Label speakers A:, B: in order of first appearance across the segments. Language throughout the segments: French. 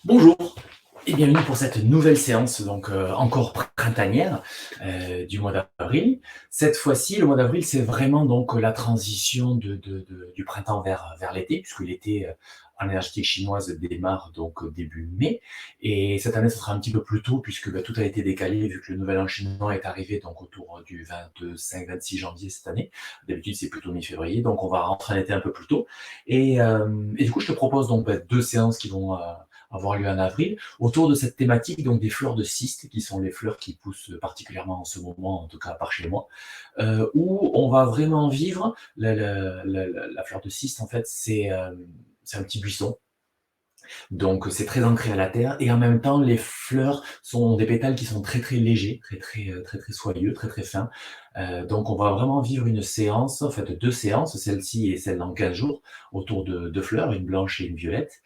A: Bonjour et bienvenue pour cette nouvelle séance encore printanière, du mois d'avril. Cette fois-ci, le mois d'avril, c'est vraiment donc la transition du printemps vers l'été, puisque l'été, en énergétique chinoise démarre donc début mai et cette année, ce sera un petit peu plus tôt puisque, tout a été décalé vu que le nouvel an chinois est arrivé donc autour du 25-26 janvier cette année. D'habitude, c'est plutôt mi-février, donc on va rentrer en été un peu plus tôt et du coup, je te propose donc, 2 séances qui vont, avoir lieu en avril, autour de cette thématique donc des fleurs de cystes, qui sont les fleurs qui poussent particulièrement en ce moment, en tout cas par chez moi, où on va vraiment vivre la fleur de cyste en fait, c'est un petit buisson, donc c'est très ancré à la terre et en même temps les fleurs sont des pétales qui sont très, très légers, très, très soyeux, très, très fins, donc on va vraiment vivre une séance, en fait 2 séances, celle-ci et celle dans 15 jours, autour de 2 fleurs, une blanche et une violette,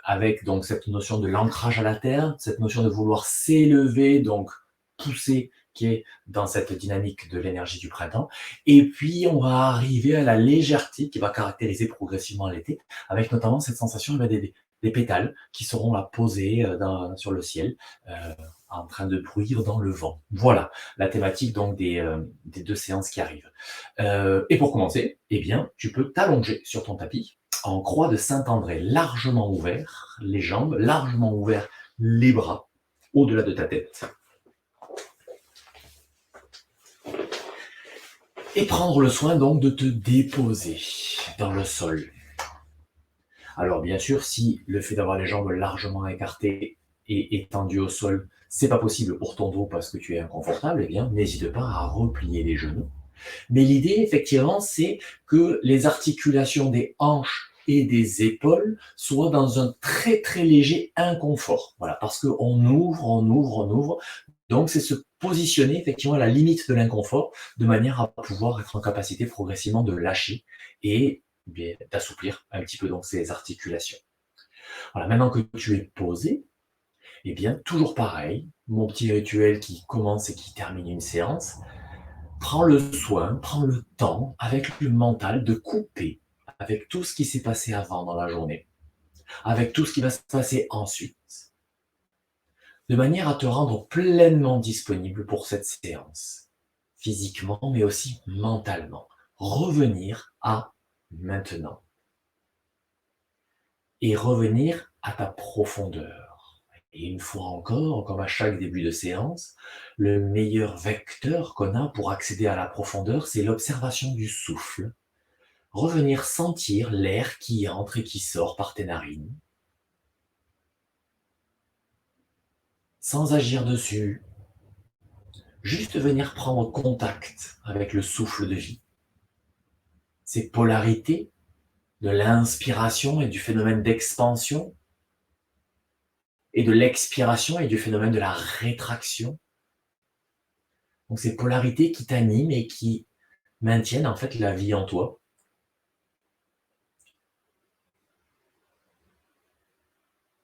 A: avec donc cette notion de l'ancrage à la terre, cette notion de vouloir s'élever, donc pousser, qui est dans cette dynamique de l'énergie du printemps. Et puis on va arriver à la légèreté qui va caractériser progressivement l'été, avec notamment cette sensation des pétales qui seront là posés sur le ciel, euh, en train de bruire dans le vent. Voilà la thématique donc des 2 séances qui arrivent. Et pour commencer, eh bien, tu peux t'allonger sur ton tapis en croix de Saint-André, largement ouvert, les jambes largement ouverts, les bras au-delà de ta tête. Et prendre le soin donc de te déposer dans le sol. Alors bien sûr, si le fait d'avoir les jambes largement écartées et étendues au sol, c'est pas possible pour ton dos parce que tu es inconfortable, eh bien, n'hésite pas à replier les genoux. Mais l'idée, effectivement, c'est que les articulations des hanches et des épaules soient dans un très, très léger inconfort. Voilà, parce qu'on ouvre, on ouvre, on ouvre. Donc, c'est se positionner effectivement à la limite de l'inconfort, de manière à pouvoir être en capacité progressivement de lâcher et bien, d'assouplir un petit peu donc ces articulations. Voilà, maintenant que tu es posé, eh bien, toujours pareil, mon petit rituel qui commence et qui termine une séance, prends le soin, prends le temps avec le mental de couper avec tout ce qui s'est passé avant dans la journée, avec tout ce qui va se passer ensuite, de manière à te rendre pleinement disponible pour cette séance, physiquement mais aussi mentalement. Revenir à maintenant et revenir à ta profondeur. Et une fois encore, comme à chaque début de séance, le meilleur vecteur qu'on a pour accéder à la profondeur, c'est l'observation du souffle. Revenir sentir l'air qui entre et qui sort par tes narines, sans agir dessus, juste venir prendre contact avec le souffle de vie. Ces polarités de l'inspiration et du phénomène d'expansion, et de l'expiration et du phénomène de la rétraction. Donc ces polarités qui t'animent et qui maintiennent en fait la vie en toi.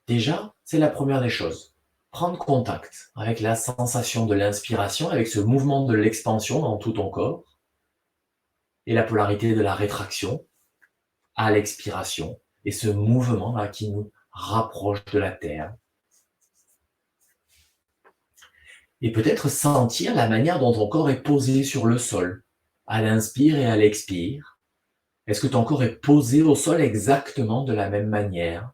A: Déjà, c'est la première des choses. Prendre contact avec la sensation de l'inspiration, avec ce mouvement de l'expansion dans tout ton corps, et la polarité de la rétraction à l'expiration, et ce mouvement-là qui nous rapproche de la Terre. Et peut-être sentir la manière dont ton corps est posé sur le sol, à l'inspire et à l'expire. Est-ce que ton corps est posé au sol exactement de la même manière?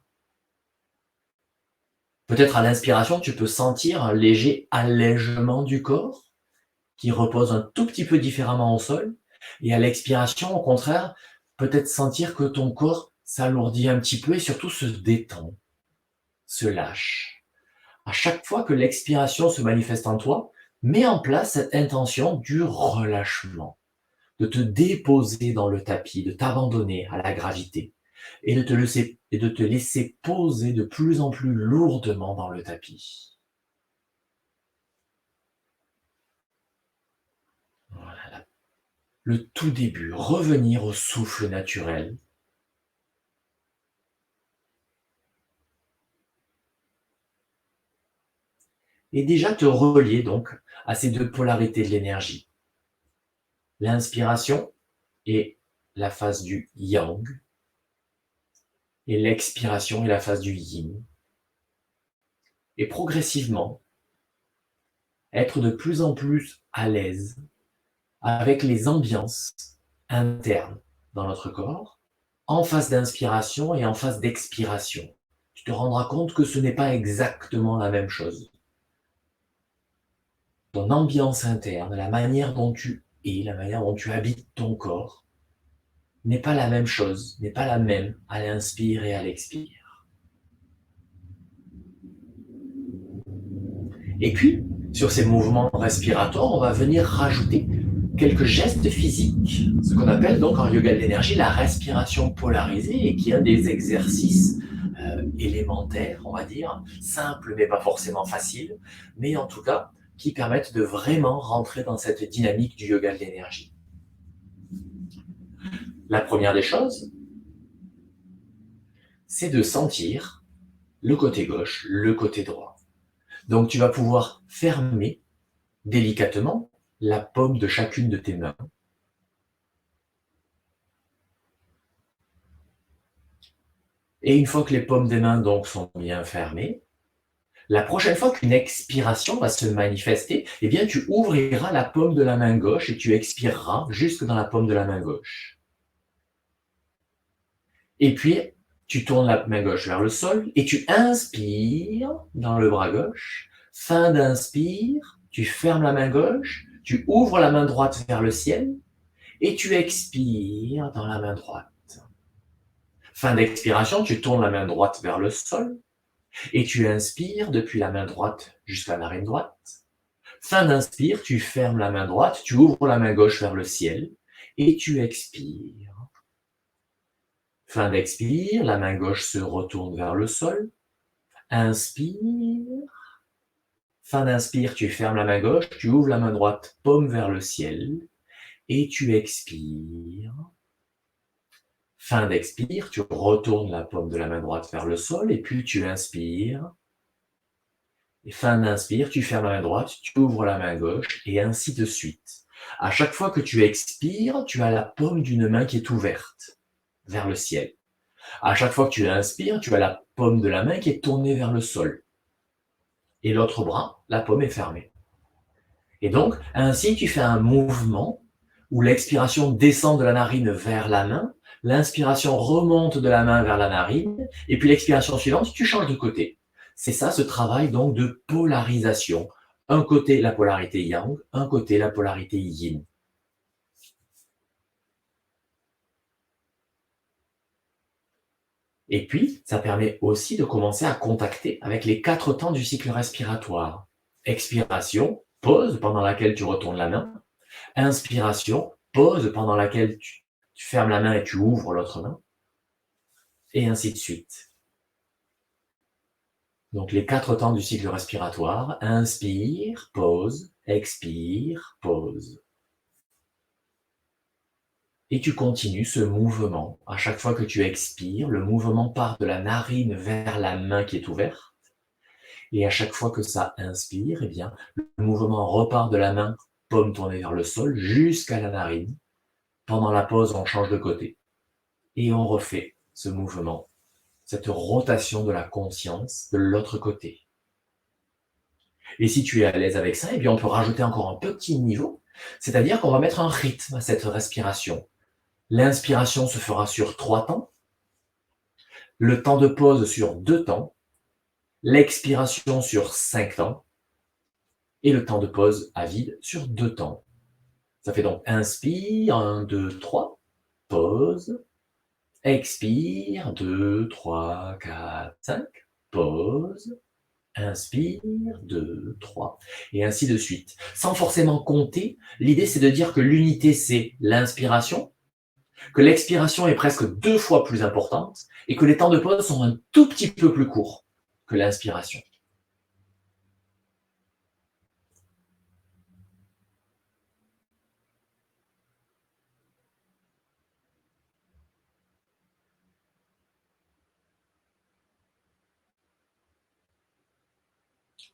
A: Peut-être à l'inspiration, tu peux sentir un léger allègement du corps qui repose un tout petit peu différemment au sol. Et à l'expiration, au contraire, peut-être sentir que ton corps s'alourdit un petit peu et surtout se détend, se lâche. À chaque fois que l'expiration se manifeste en toi, mets en place cette intention du relâchement, de te déposer dans le tapis, de t'abandonner à la gravité et de te laisser poser de plus en plus lourdement dans le tapis. Voilà. Le tout début, revenir au souffle naturel. Et déjà te relier donc à ces 2 polarités de l'énergie. L'inspiration et la phase du yang, Et l'expiration est la phase du yin. Et progressivement, être de plus en plus à l'aise avec les ambiances internes dans notre corps, en phase d'inspiration et en phase d'expiration. Tu te rendras compte que ce n'est pas exactement la même chose. Ton ambiance interne, la manière dont tu es, la manière dont tu habites ton corps, n'est pas la même chose, n'est pas la même à l'inspire et à l'expire. Et puis, sur ces mouvements respiratoires, on va venir rajouter quelques gestes physiques, ce qu'on appelle donc en yoga de l'énergie la respiration polarisée et qui est un des exercices élémentaires, on va dire, simples mais pas forcément faciles, mais en tout cas qui permettent de vraiment rentrer dans cette dynamique du yoga de l'énergie. La première des choses, c'est de sentir le côté gauche, le côté droit. Donc tu vas pouvoir fermer délicatement la paume de chacune de tes mains. Et une fois que les paumes des mains donc sont bien fermées, la prochaine fois qu'une expiration va se manifester, eh bien tu ouvriras la paume de la main gauche et tu expireras jusque dans la paume de la main gauche. Et puis, tu tournes la main gauche vers le sol et tu inspires dans le bras gauche. Fin d'inspire, tu fermes la main gauche, tu ouvres la main droite vers le ciel et tu expires dans la main droite. Fin d'expiration, tu tournes la main droite vers le sol et tu inspires depuis la main droite jusqu'à la narine droite. Fin d'inspire, tu fermes la main droite, tu ouvres la main gauche vers le ciel et tu expires. Fin d'expire, la main gauche se retourne vers le sol. Inspire. Fin d'inspire, tu fermes la main gauche, tu ouvres la main droite, paume vers le ciel et tu expires. Fin d'expire, tu retournes la paume de la main droite vers le sol et puis tu inspires. Et fin d'inspire, tu fermes la main droite, tu ouvres la main gauche et ainsi de suite. À chaque fois que tu expires, tu as la paume d'une main qui est ouverte vers le ciel. À chaque fois que tu inspires, tu as la paume de la main qui est tournée vers le sol. Et l'autre bras, la paume est fermée. Et donc, ainsi, tu fais un mouvement où l'expiration descend de la narine vers la main, l'inspiration remonte de la main vers la narine, et puis l'expiration suivante, tu changes de côté. C'est ça, ce travail donc de polarisation. Un côté, la polarité yang, un côté, la polarité yin. Et puis, ça permet aussi de commencer à contacter avec les 4 temps du cycle respiratoire. Expiration, pause pendant laquelle tu retournes la main. Inspiration, pause pendant laquelle tu fermes la main et tu ouvres l'autre main. Et ainsi de suite. Donc les 4 temps du cycle respiratoire, inspire, pause, expire, pause. Et tu continues ce mouvement. À chaque fois que tu expires, le mouvement part de la narine vers la main qui est ouverte. Et à chaque fois que ça inspire, eh bien, le mouvement repart de la main, paume tournée vers le sol, jusqu'à la narine. Pendant la pause, on change de côté. Et on refait ce mouvement, cette rotation de la conscience de l'autre côté. Et si tu es à l'aise avec ça, eh bien, on peut rajouter encore un petit niveau, c'est-à-dire qu'on va mettre un rythme à cette respiration. L'inspiration se fera sur 3 temps, le temps de pause sur 2 temps, l'expiration sur 5 temps, et le temps de pause à vide sur 2 temps. Ça fait donc inspire, 1, 2, 3, pause, expire, 2, 3, 4, 5, pause, inspire, 2, 3, et ainsi de suite. Sans forcément compter, l'idée c'est de dire que l'unité c'est l'inspiration, que l'expiration est presque 2 fois plus importante, et que les temps de pause sont un tout petit peu plus courts que l'inspiration.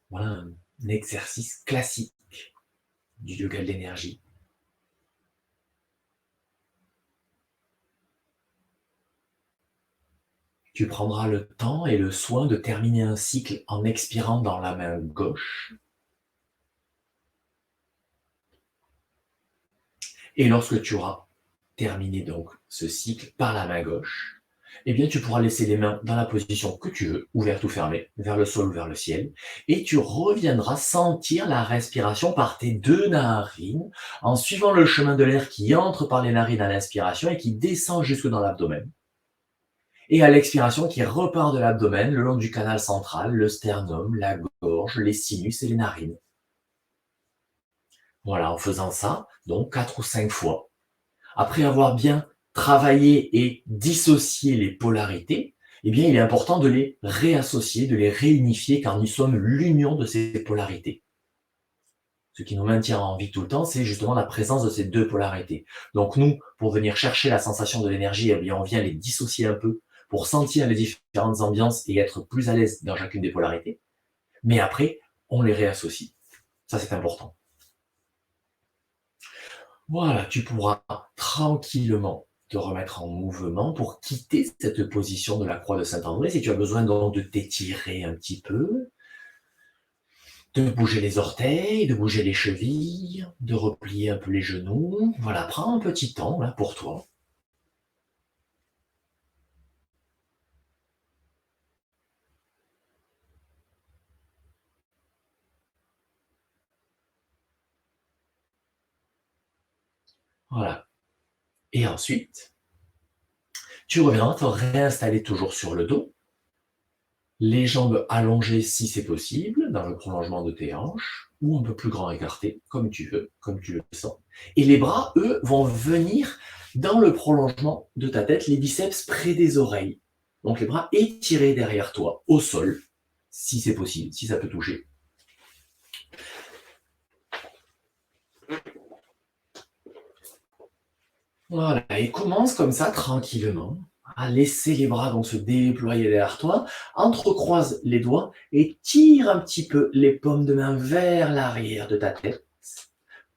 A: Voilà un exercice classique du yoga de l'énergie. Tu prendras le temps et le soin de terminer un cycle en expirant dans la main gauche. Et lorsque tu auras terminé donc ce cycle par la main gauche, eh bien tu pourras laisser les mains dans la position que tu veux, ouverte ou fermée, vers le sol ou vers le ciel, et tu reviendras sentir la respiration par tes deux narines, en suivant le chemin de l'air qui entre par les narines à l'inspiration et qui descend jusque dans l'abdomen. Et à l'expiration, qui repart de l'abdomen, le long du canal central, le sternum, la gorge, les sinus et les narines. Voilà, en faisant ça, donc 4 ou 5 fois. Après avoir bien travaillé et dissocié les polarités, eh bien, il est important de les réassocier, de les réunifier, car nous sommes l'union de ces polarités. Ce qui nous maintient en vie tout le temps, c'est justement la présence de ces deux polarités. Donc nous, pour venir chercher la sensation de l'énergie, eh bien, on vient les dissocier un peu pour sentir les différentes ambiances et être plus à l'aise dans chacune des polarités. Mais après, on les réassocie. Ça, c'est important. Voilà, tu pourras tranquillement te remettre en mouvement pour quitter cette position de la croix de Saint-André. Si tu as besoin donc de t'étirer un petit peu, de bouger les orteils, de bouger les chevilles, de replier un peu les genoux. Voilà, prends un petit temps là pour toi. Voilà. Et ensuite, tu reviendras te réinstaller toujours sur le dos, les jambes allongées si c'est possible, dans le prolongement de tes hanches, ou un peu plus grand écarté, comme tu veux, comme tu le sens. Et les bras, eux, vont venir dans le prolongement de ta tête, les biceps près des oreilles. Donc les bras étirés derrière toi, au sol, si c'est possible, si ça peut toucher. Voilà, et commence comme ça, tranquillement, à laisser les bras donc se déployer derrière toi, entrecroise les doigts et tire un petit peu les paumes de main vers l'arrière de ta tête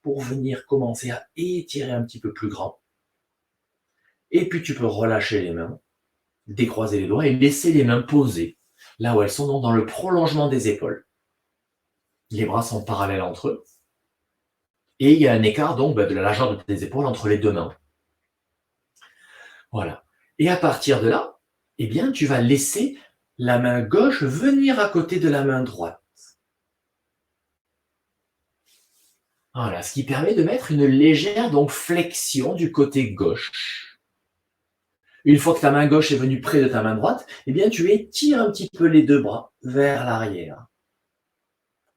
A: pour venir commencer à étirer un petit peu plus grand. Et puis tu peux relâcher les mains, décroiser les doigts et laisser les mains posées là où elles sont, donc dans le prolongement des épaules. Les bras sont parallèles entre eux. Et il y a un écart donc de la largeur de tes épaules entre les deux mains. Voilà. Et à partir de là, eh bien, tu vas laisser la main gauche venir à côté de la main droite. Voilà, ce qui permet de mettre une légère donc flexion du côté gauche. Une fois que ta main gauche est venue près de ta main droite, eh bien, tu étires un petit peu les deux bras vers l'arrière.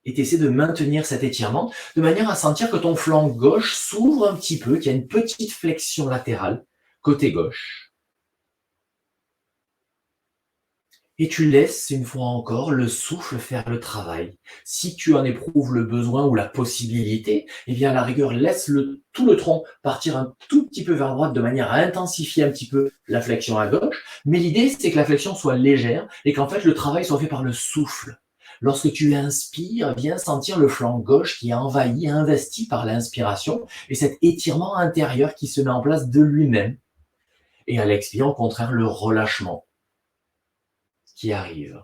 A: Et tu essaies de maintenir cet étirement de manière à sentir que ton flanc gauche s'ouvre un petit peu, qu'il y a une petite flexion latérale côté gauche. Et tu laisses, une fois encore, le souffle faire le travail. Si tu en éprouves le besoin ou la possibilité, eh bien, à la rigueur, laisse tout le tronc partir un tout petit peu vers droite de manière à intensifier un petit peu la flexion à gauche. Mais l'idée, c'est que la flexion soit légère et qu'en fait, le travail soit fait par le souffle. Lorsque tu inspires, viens sentir le flanc gauche qui est envahi, investi par l'inspiration et cet étirement intérieur qui se met en place de lui-même. Et à l'expire, au contraire, le relâchement qui arrive.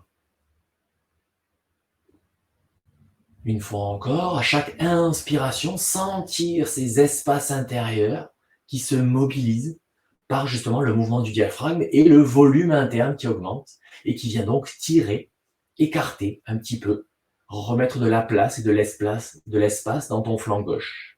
A: Une fois encore, à chaque inspiration, sentir ces espaces intérieurs qui se mobilisent par justement le mouvement du diaphragme et le volume interne qui augmente et qui vient donc tirer, écarter un petit peu, remettre de la place et de l'espace dans ton flanc gauche.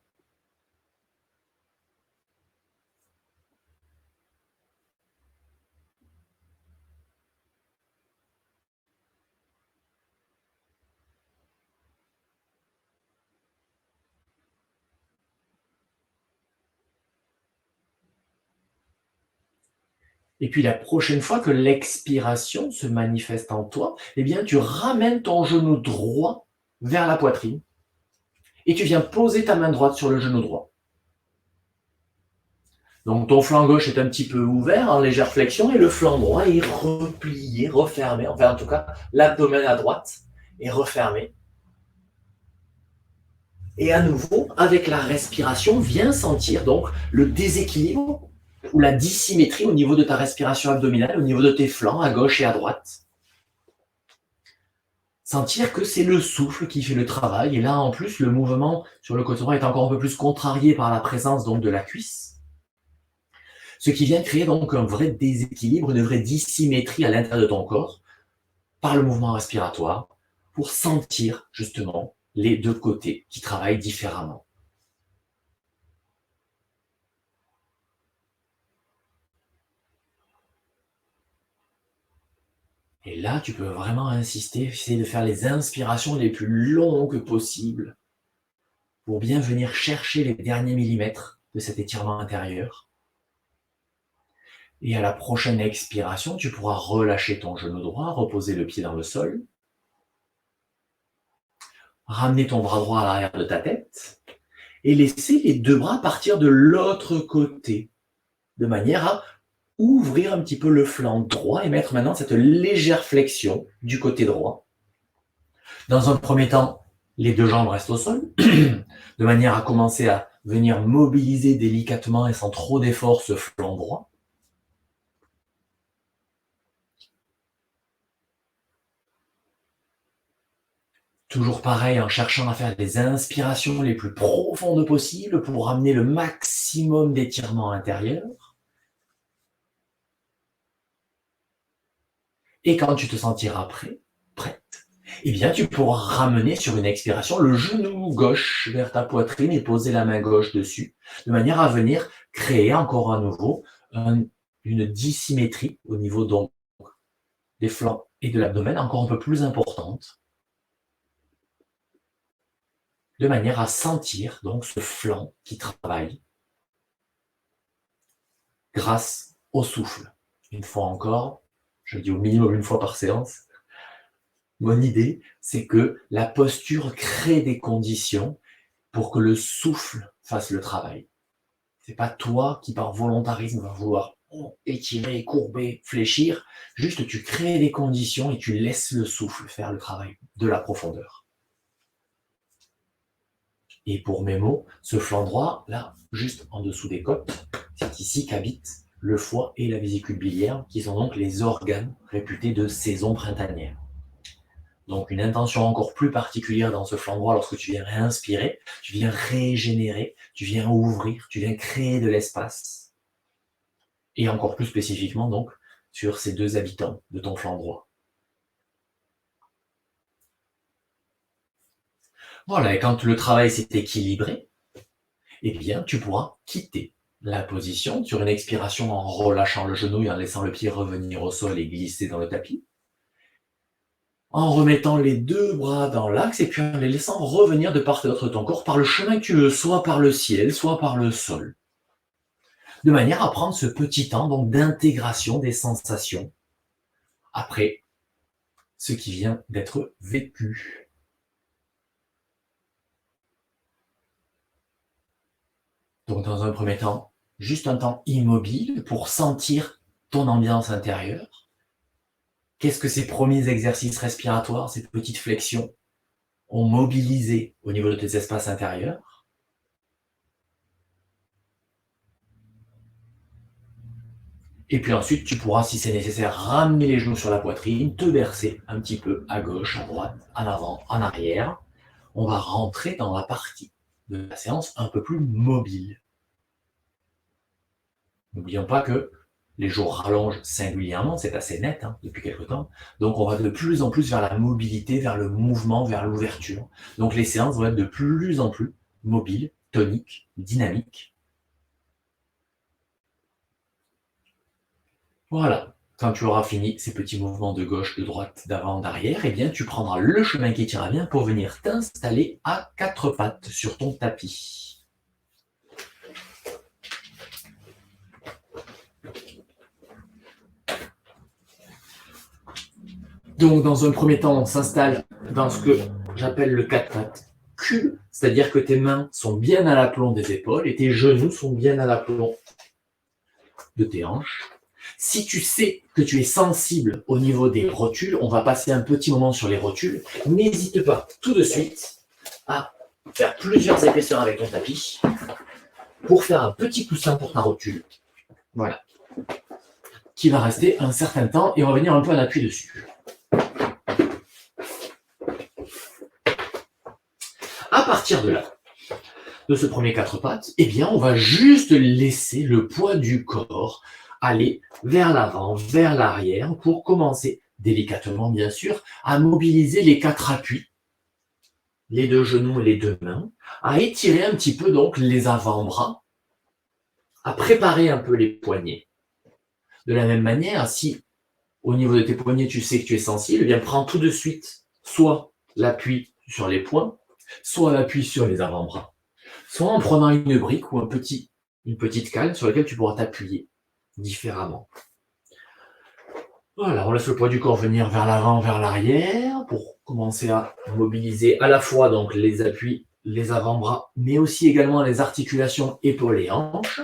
A: Et puis la prochaine fois que l'expiration se manifeste en toi, eh bien tu ramènes ton genou droit vers la poitrine et tu viens poser ta main droite sur le genou droit. Donc ton flanc gauche est un petit peu ouvert en légère flexion et le flanc droit est replié, refermé. Enfin en tout cas, l'abdomen à droite est refermé. Et à nouveau, avec la respiration, viens sentir donc le déséquilibre ou la dissymétrie au niveau de ta respiration abdominale, au niveau de tes flancs, à gauche et à droite. Sentir que c'est le souffle qui fait le travail. Et là, en plus, le mouvement sur le côté droit est encore un peu plus contrarié par la présence donc de la cuisse. Ce qui vient créer donc un vrai déséquilibre, une vraie dissymétrie à l'intérieur de ton corps par le mouvement respiratoire pour sentir justement les deux côtés qui travaillent différemment. Et là, tu peux vraiment insister, essayer de faire les inspirations les plus longues possibles pour bien venir chercher les derniers millimètres de cet étirement intérieur. Et à la prochaine expiration, tu pourras relâcher ton genou droit, reposer le pied dans le sol, ramener ton bras droit à l'arrière de ta tête et laisser les deux bras partir de l'autre côté, de manière à ouvrir un petit peu le flanc droit et mettre maintenant cette légère flexion du côté droit. Dans un premier temps, les deux jambes restent au sol, de manière à commencer à venir mobiliser délicatement et sans trop d'effort ce flanc droit. Toujours pareil, en cherchant à faire des inspirations les plus profondes possibles pour ramener le maximum d'étirement intérieur. Et quand tu te sentiras prête, eh bien tu pourras ramener sur une expiration le genou gauche vers ta poitrine et poser la main gauche dessus, de manière à venir créer encore à nouveau une dissymétrie au niveau donc des flancs et de l'abdomen encore un peu plus importante, de manière à sentir donc ce flanc qui travaille grâce au souffle. Une fois encore, je dis au minimum une fois par séance, mon idée, c'est que la posture crée des conditions pour que le souffle fasse le travail. C'est pas toi qui, par volontarisme, vas vouloir étirer, courber, fléchir. Juste, tu crées des conditions et tu laisses le souffle faire le travail de la profondeur. Et pour mes mots, ce flanc droit, là, juste en dessous des côtes, c'est ici qu'habitent le foie et la vésicule biliaire, qui sont donc les organes réputés de saison printanière. Donc une intention encore plus particulière dans ce flanc droit lorsque tu viens réinspirer, tu viens régénérer, tu viens ouvrir, tu viens créer de l'espace. Et encore plus spécifiquement donc sur ces deux habitants de ton flanc droit. Voilà, et quand le travail s'est équilibré, eh bien tu pourras quitter la position sur une expiration en relâchant le genou et en laissant le pied revenir au sol et glisser dans le tapis, en remettant les deux bras dans l'axe et puis en les laissant revenir de part et d'autre de ton corps par le chemin que tu veux, soit par le ciel, soit par le sol. De manière à prendre ce petit temps donc d'intégration des sensations après ce qui vient d'être vécu. Donc dans un premier temps, juste un temps immobile pour sentir ton ambiance intérieure. Qu'est-ce que ces premiers exercices respiratoires, ces petites flexions ont mobilisé au niveau de tes espaces intérieurs? Et puis ensuite, tu pourras, si c'est nécessaire, ramener les genoux sur la poitrine, te bercer un petit peu à gauche, à droite, en avant, en arrière. On va rentrer dans la partie de la séance un peu plus mobile. N'oublions pas que les jours rallongent singulièrement, c'est assez net depuis quelque temps. Donc on va de plus en plus vers la mobilité, vers le mouvement, vers l'ouverture. Donc les séances vont être de plus en plus mobiles, toniques, dynamiques. Voilà. Quand tu auras fini ces petits mouvements de gauche, de droite, d'avant, d'arrière, eh bien tu prendras le chemin qui t'ira bien pour venir t'installer à quatre pattes sur ton tapis. Donc dans un premier temps, on s'installe dans ce que j'appelle le quatre pattes cube, c'est-à-dire que tes mains sont bien à l'aplomb des épaules et tes genoux sont bien à l'aplomb de tes hanches. Si tu sais que tu es sensible au niveau des rotules, on va passer un petit moment sur les rotules. N'hésite pas tout de suite à faire plusieurs épaisseurs avec ton tapis pour faire un petit coussin pour ta rotule. Voilà. Qui va rester un certain temps et on va venir un peu en appui dessus. À partir de là, de ce premier quatre pattes, eh bien, on va juste laisser le poids du corps aller vers l'avant, vers l'arrière, pour commencer, délicatement bien sûr, à mobiliser les quatre appuis, les deux genoux et les deux mains, à étirer un petit peu donc les avant-bras, à préparer un peu les poignets. De la même manière, si au niveau de tes poignets, tu sais que tu es sensible, eh bien prends tout de suite soit l'appui sur les poings, soit l'appui sur les avant-bras, soit en prenant une brique ou une petite cale sur laquelle tu pourras t'appuyer différemment. Voilà, on laisse le poids du corps venir vers l'avant, vers l'arrière, pour commencer à mobiliser à la fois donc les appuis, les avant-bras, mais aussi également les articulations épaules et hanches.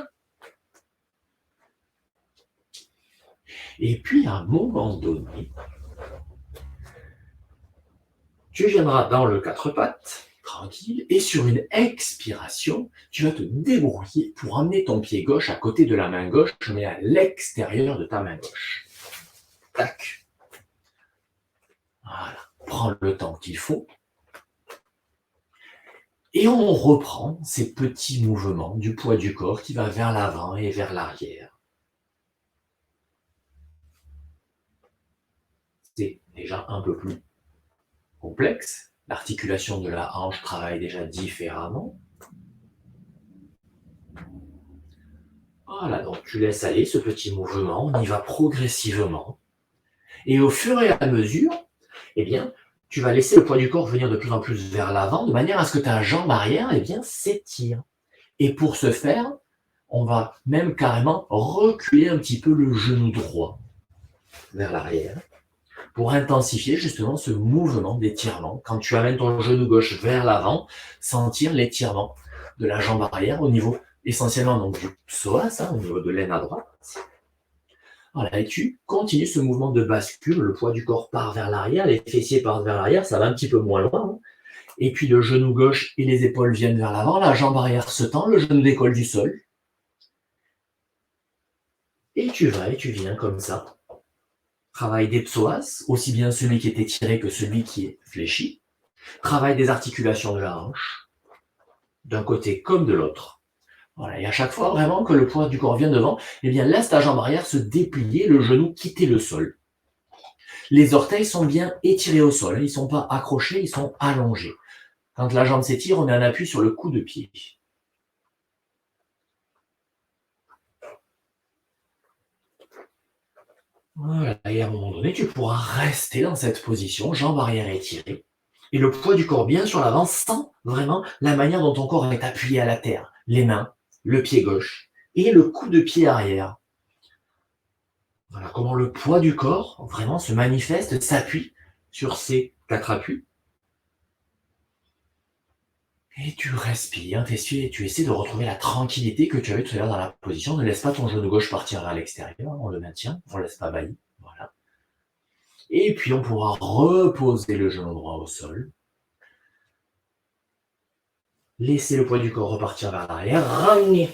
A: Et puis, à un moment donné, tu viendras dans le quatre pattes, tranquille, et sur une expiration, tu vas te débrouiller pour emmener ton pied gauche à côté de la main gauche, mais à l'extérieur de ta main gauche. Tac. Voilà. Prends le temps qu'il faut. Et on reprend ces petits mouvements du poids du corps qui va vers l'avant et vers l'arrière. C'est déjà un peu plus complexe. L'articulation de la hanche travaille déjà différemment. Voilà, donc tu laisses aller ce petit mouvement, on y va progressivement. Et au fur et à mesure, eh bien, tu vas laisser le poids du corps venir de plus en plus vers l'avant, de manière à ce que ta jambe arrière, eh bien, s'étire. Et pour ce faire, on va même carrément reculer un petit peu le genou droit vers l'arrière, pour intensifier justement ce mouvement d'étirement. Quand tu amènes ton genou gauche vers l'avant, sentir l'étirement de la jambe arrière au niveau essentiellement donc du psoas, au niveau de l'aine à droite. Voilà, et tu continues ce mouvement de bascule, le poids du corps part vers l'arrière, les fessiers partent vers l'arrière, ça va un petit peu moins loin. Et puis le genou gauche et les épaules viennent vers l'avant, la jambe arrière se tend, le genou décolle du sol. Et tu vas et tu viens comme ça. Travail des psoas, aussi bien celui qui est étiré que celui qui est fléchi. Travail des articulations de la hanche, d'un côté comme de l'autre. Voilà, et à chaque fois vraiment que le poids du corps vient devant, eh bien laisse ta jambe arrière se déplier, le genou quitter le sol. Les orteils sont bien étirés au sol, ils ne sont pas accrochés, ils sont allongés. Quand la jambe s'étire, on met un appui sur le coup de pied. Voilà, et à un moment donné, tu pourras rester dans cette position, jambe arrière étirée, et le poids du corps bien sur l'avant, sans vraiment la manière dont ton corps est appuyé à la terre. Les mains, le pied gauche, et le coup de pied arrière. Voilà comment le poids du corps vraiment se manifeste, s'appuie sur ces quatre appuis. Et tu respires, tu essaies de retrouver la tranquillité que tu avais tout à l'heure dans la position. Ne laisse pas ton genou gauche partir vers l'extérieur, on le maintient, on ne laisse pas baillir. Voilà. Et puis on pourra reposer le genou droit au sol. Laisser le poids du corps repartir vers l'arrière, ramener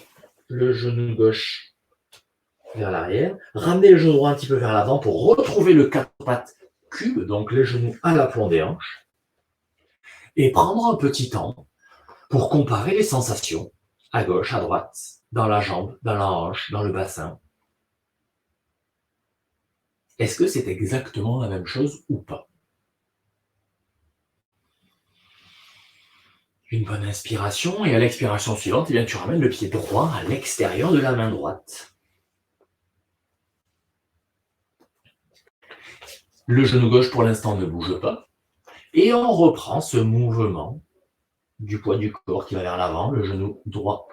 A: le genou gauche vers l'arrière, ramener le genou droit un petit peu vers l'avant pour retrouver le quatre pattes cube, donc les genoux à l'aplomb des hanches, et prendre un petit temps pour comparer les sensations à gauche, à droite, dans la jambe, dans la hanche, dans le bassin. Est-ce que c'est exactement la même chose ou pas? Une bonne inspiration, et à l'expiration suivante, eh bien, tu ramènes le pied droit à l'extérieur de la main droite. Le genou gauche, pour l'instant, ne bouge pas. Et on reprend ce mouvement du poids du corps qui va vers l'avant. Le genou droit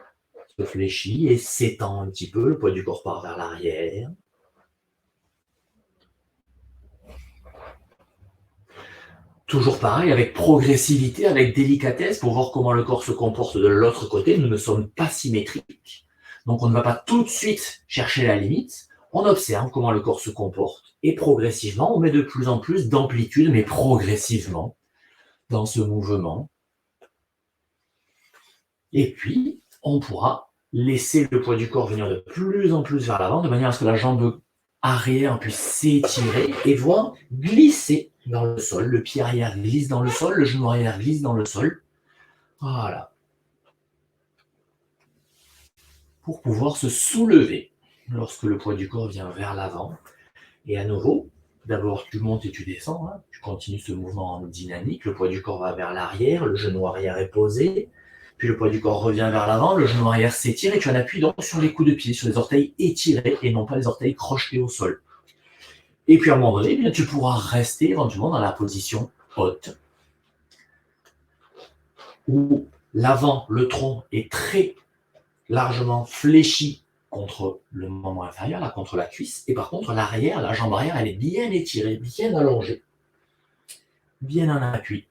A: se fléchit et s'étend un petit peu. Le poids du corps part vers l'arrière. Toujours pareil, avec progressivité, avec délicatesse, pour voir comment le corps se comporte de l'autre côté. Nous ne sommes pas symétriques. Donc on ne va pas tout de suite chercher la limite. On observe comment le corps se comporte. Et progressivement, on met de plus en plus d'amplitude, mais progressivement, dans ce mouvement. Et puis, on pourra Laissez le poids du corps venir de plus en plus vers l'avant, de manière à ce que la jambe arrière puisse s'étirer et voir glisser dans le sol. Le pied arrière glisse dans le sol, le genou arrière glisse dans le sol. Voilà. Pour pouvoir se soulever lorsque le poids du corps vient vers l'avant. Et à nouveau, d'abord tu montes et tu descends, hein. Tu continues ce mouvement en dynamique, le poids du corps va vers l'arrière, le genou arrière est posé, puis le poids du corps revient vers l'avant, le genou arrière s'étire et tu en appuies donc sur les coups de pied, sur les orteils étirés et non pas les orteils crochetés au sol. Et puis à un moment donné, eh bien, tu pourras rester éventuellement dans la position haute, où l'avant, le tronc est très largement fléchi contre le membre inférieur, là, contre la cuisse, et par contre l'arrière, la jambe arrière, elle est bien étirée, bien allongée, bien en appui.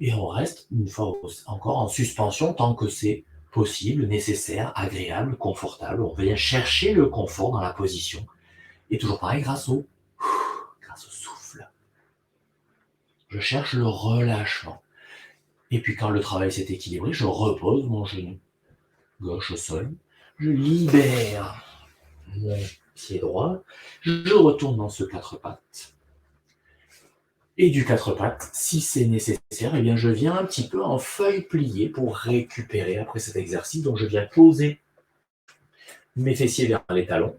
A: Et on reste, une fois encore, en suspension tant que c'est possible, nécessaire, agréable, confortable. On vient chercher le confort dans la position. Et toujours pareil, grâce au souffle. Je cherche le relâchement. Et puis quand le travail s'est équilibré, je repose mon genou gauche au sol. Je libère mon pied droit. Je retourne dans ce quatre pattes. Et du quatre pattes, si c'est nécessaire, eh bien je viens un petit peu en feuille pliée pour récupérer après cet exercice. Donc je viens poser mes fessiers vers les talons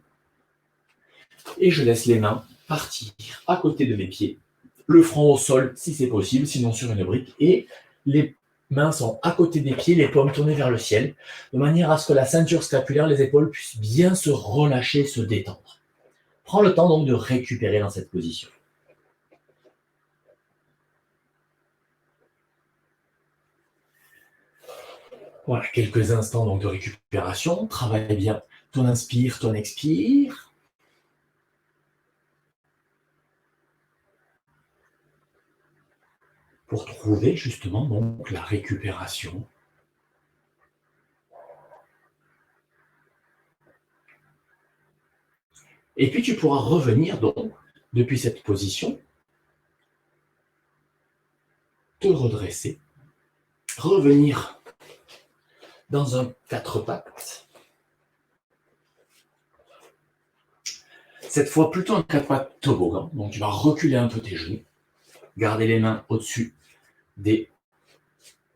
A: et je laisse les mains partir à côté de mes pieds, le front au sol si c'est possible, sinon sur une brique, et les mains sont à côté des pieds, les paumes tournées vers le ciel, de manière à ce que la ceinture scapulaire, les épaules puissent bien se relâcher, se détendre. Prends le temps donc de récupérer dans cette position. Voilà, quelques instants donc de récupération. Travaille bien ton inspire, ton expire. Pour trouver justement donc la récupération. Et puis tu pourras revenir donc depuis cette position, te redresser, revenir dans un quatre pattes. Cette fois plutôt un quatre pattes toboggan. Donc tu vas reculer un peu tes genoux, garder les mains au-dessus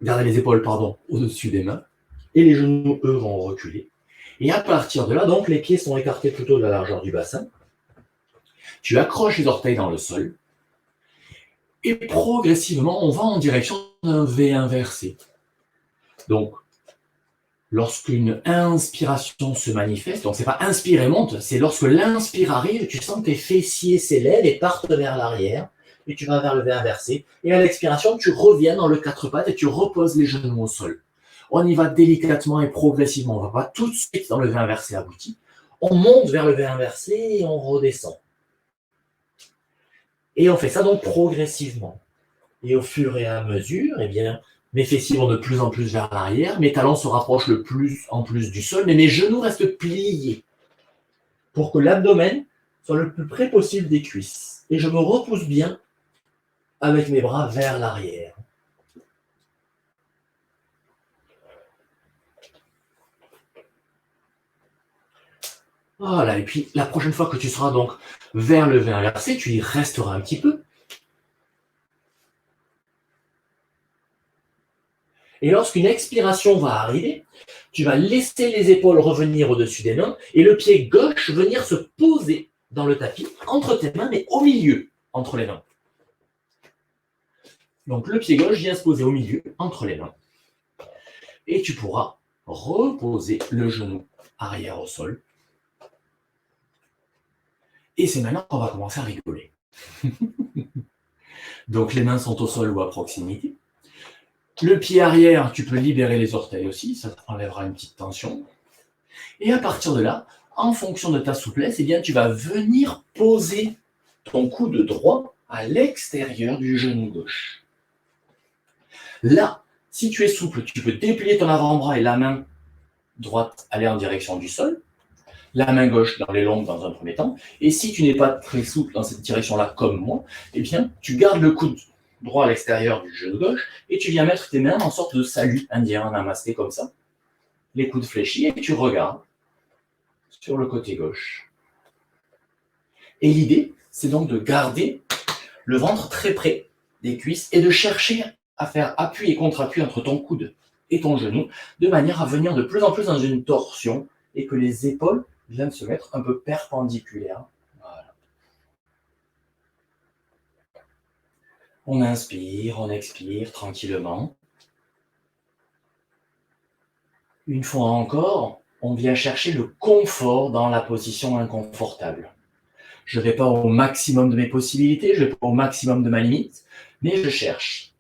A: garder les épaules au-dessus des mains, et les genoux eux vont reculer. Et à partir de là, donc les pieds sont écartés plutôt de la largeur du bassin. Tu accroches les orteils dans le sol. Et progressivement, on va en direction d'un V inversé. Donc, lorsqu'une inspiration se manifeste, donc c'est pas inspire et monte, c'est lorsque l'inspire arrive, tu sens que tes fessiers s'élèvent et partent vers l'arrière, et tu vas vers le V inversé. Et à l'expiration, tu reviens dans le quatre pattes et tu reposes les genoux au sol. On y va délicatement et progressivement. On ne va pas tout de suite dans le V inversé abouti. On monte vers le V inversé et on redescend. Et on fait ça donc progressivement. Et au fur et à mesure, eh bien, mes fessiers vont de plus en plus vers l'arrière, mes talons se rapprochent de plus en plus du sol, mais mes genoux restent pliés pour que l'abdomen soit le plus près possible des cuisses. Et je me repousse bien avec mes bras vers l'arrière. Voilà, et puis la prochaine fois que tu seras donc vers le V inversé, tu y resteras un petit peu. Et lorsqu'une expiration va arriver, tu vas laisser les épaules revenir au-dessus des mains et le pied gauche venir se poser dans le tapis entre tes mains, mais au milieu, entre les mains. Donc le pied gauche vient se poser au milieu, entre les mains. Et tu pourras reposer le genou arrière au sol. Et c'est maintenant qu'on va commencer à rigoler. Donc les mains sont au sol ou à proximité. Le pied arrière, tu peux libérer les orteils aussi, ça enlèvera une petite tension. Et à partir de là, en fonction de ta souplesse, eh bien, tu vas venir poser ton coude droit à l'extérieur du genou gauche. Là, si tu es souple, tu peux déplier ton avant-bras et la main droite aller en direction du sol, la main gauche dans les longues dans un premier temps. Et si tu n'es pas très souple dans cette direction-là comme moi, eh bien, tu gardes le coude droit à l'extérieur du genou gauche et tu viens mettre tes mains en sorte de salut indien, namasté comme ça. les coudes fléchis et tu regardes sur le côté gauche. Et l'idée, c'est donc de garder le ventre très près des cuisses et de chercher à faire appui et contre-appui entre ton coude et ton genou, de manière à venir de plus en plus dans une torsion et que les épaules viennent se mettre un peu perpendiculaires. Voilà. On inspire, on expire tranquillement. Une fois encore, on vient chercher le confort dans la position inconfortable. Je ne vais pas au maximum de mes possibilités, je ne vais pas au maximum de ma limite, mais je cherche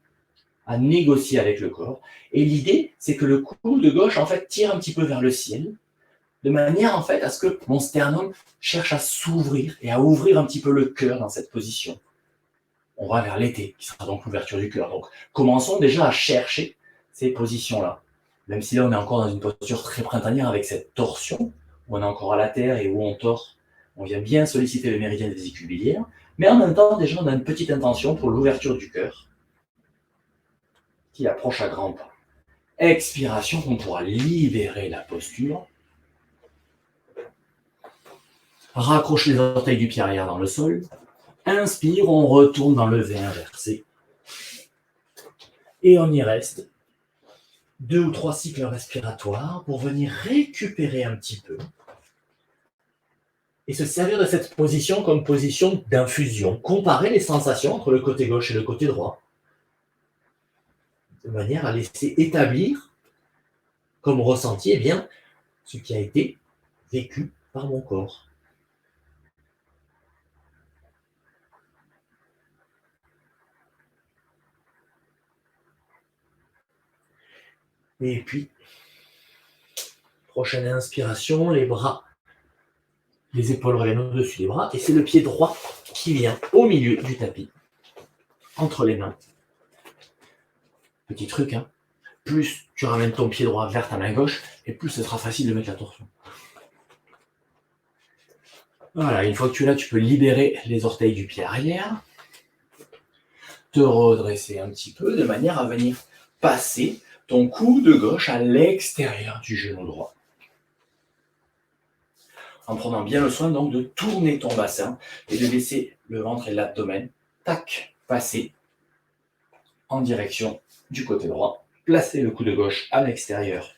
A: à négocier avec le corps. Et l'idée, c'est que le coude gauche, en fait, tire un petit peu vers le ciel, de manière, en fait, à ce que mon sternum cherche à s'ouvrir et à ouvrir un petit peu le cœur dans cette position. On va vers l'été, qui sera donc l'ouverture du cœur. Donc, commençons déjà à chercher ces positions-là. Même si là, on est encore dans une posture très printanière avec cette torsion, où on est encore à la terre et où on tord, on vient bien solliciter le méridien vésicule biliaire, mais en même temps, déjà, on a une petite intention pour l'ouverture du cœur, qui approche à grands pas. Expiration, on pourra libérer la posture. Raccroche les orteils du pied arrière dans le sol. Inspire, on retourne dans le V inversé. Et on y reste 2 ou 3 cycles respiratoires pour venir récupérer un petit peu et se servir de cette position comme position d'infusion. Comparer les sensations entre le côté gauche et le côté droit, de manière à laisser établir comme ressenti bien, ce qui a été vécu par mon corps. Et puis, prochaine inspiration, les bras, les épaules reviennent au-dessus des bras, et c'est le pied droit qui vient au milieu du tapis, entre les mains. Petit truc, hein. Plus tu ramènes ton pied droit vers ta main gauche, et plus ce sera facile de mettre la torsion. Voilà, une fois que tu es là, tu peux libérer les orteils du pied arrière, te redresser un petit peu de manière à venir passer ton coude gauche à l'extérieur du genou droit. En prenant bien le soin donc de tourner ton bassin et de laisser le ventre et l'abdomen, tac, passer en direction du côté droit. Placer le coude gauche à l'extérieur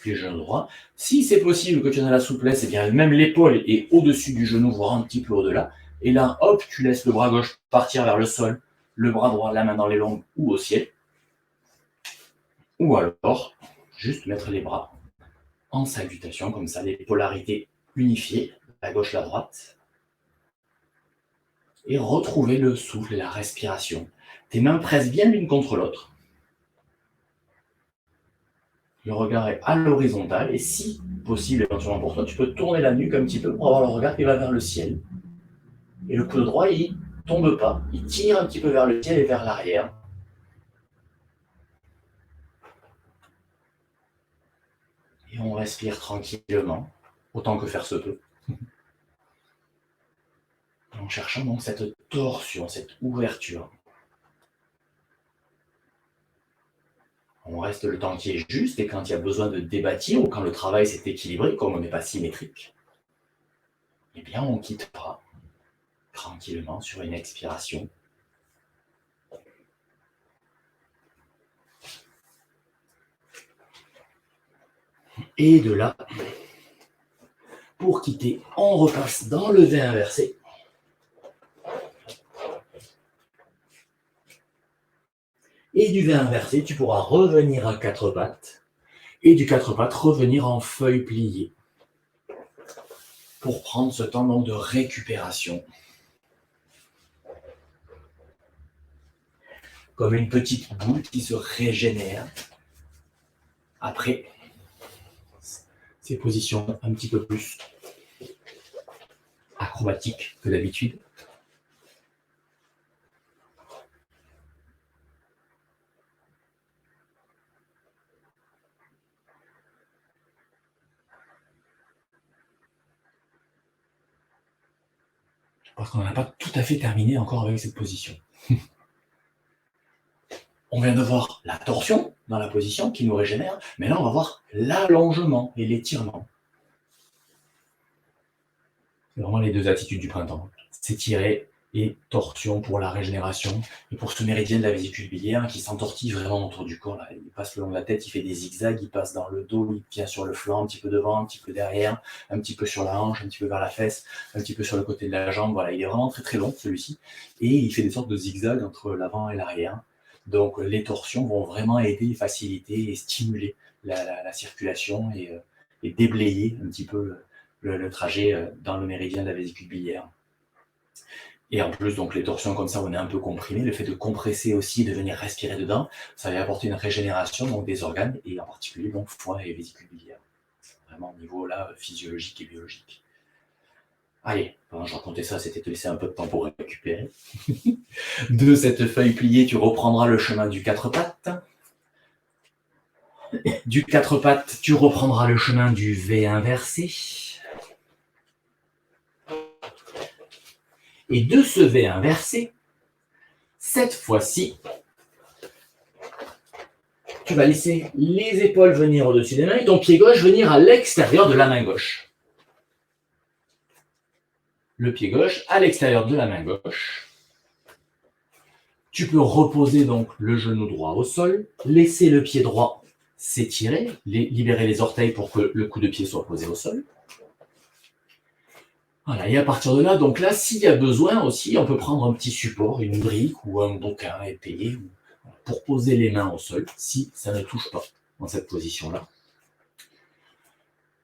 A: du genou droit. Si c'est possible que tu aies la souplesse, et bien même l'épaule est au-dessus du genou, voire un petit peu au-delà. Et là, hop, tu laisses le bras gauche partir vers le sol, le bras droit, la main dans les lombes ou au ciel. Ou alors, juste mettre les bras en salutation, comme ça, les polarités unifiées, la gauche, la droite. Et retrouver le souffle et la respiration. Tes mains pressent bien l'une contre l'autre. Le regard est à l'horizontale et si possible, éventuellement pour toi, tu peux tourner la nuque un petit peu pour avoir le regard qui va vers le ciel. Et le coude droit, il tombe pas, il tire un petit peu vers le ciel et vers l'arrière. Et on respire tranquillement, autant que faire se peut. En cherchant donc cette torsion, cette ouverture. On reste le temps qui est juste et quand il y a besoin de débâtir ou quand le travail s'est équilibré, comme on n'est pas symétrique, eh bien on quittera tranquillement sur une expiration. Et de là, pour quitter, on repasse dans le V inversé. Et du V inversé, tu pourras revenir à quatre pattes. Et du quatre pattes, revenir en feuille pliée. Pour prendre ce temps donc de récupération. Comme une petite boule qui se régénère après ces positions un petit peu plus acrobatiques que d'habitude. Parce qu'on n'a pas tout à fait terminé encore avec cette position. On vient de voir la torsion dans la position qui nous régénère, mais là, on va voir l'allongement et l'étirement. C'est vraiment les deux attitudes du printemps. S'étirer et torsion pour la régénération et pour ce méridien de la vésicule biliaire qui s'entortille vraiment autour du corps. Là. Il passe le long de la tête, il fait des zigzags, il passe dans le dos, il vient sur le flanc, un petit peu devant, un petit peu derrière, un petit peu sur la hanche, un petit peu vers la fesse, un petit peu sur le côté de la jambe. Voilà, il est vraiment très très long celui-ci et il fait des sortes de zigzags entre l'avant et l'arrière. Donc les torsions vont vraiment aider, faciliter et stimuler la circulation et déblayer un petit peu le trajet dans le méridien de la vésicule biliaire. Et en plus, donc les torsions comme ça, on est un peu comprimé. Le fait de compresser aussi, de venir respirer dedans, ça va apporter une régénération donc, des organes, et en particulier donc foie et vésicule biliaire. Vraiment au niveau là, physiologique et biologique. Allez, pendant que je racontais ça, c'était te laisser un peu de temps pour récupérer. De cette feuille pliée, tu reprendras le chemin du quatre pattes. Du quatre pattes, tu reprendras le chemin du V inversé. Et de ce V inversé, cette fois-ci, tu vas laisser les épaules venir au-dessus des mains et ton pied gauche venir à l'extérieur de la main gauche. Le pied gauche à l'extérieur de la main gauche. Tu peux reposer donc le genou droit au sol, laisser le pied droit s'étirer, libérer les orteils pour que le coup de pied soit posé au sol. Voilà, et à partir de là, donc là, s'il y a besoin aussi, on peut prendre un petit support, une brique ou un bouquin épais pour poser les mains au sol, si ça ne touche pas dans cette position-là.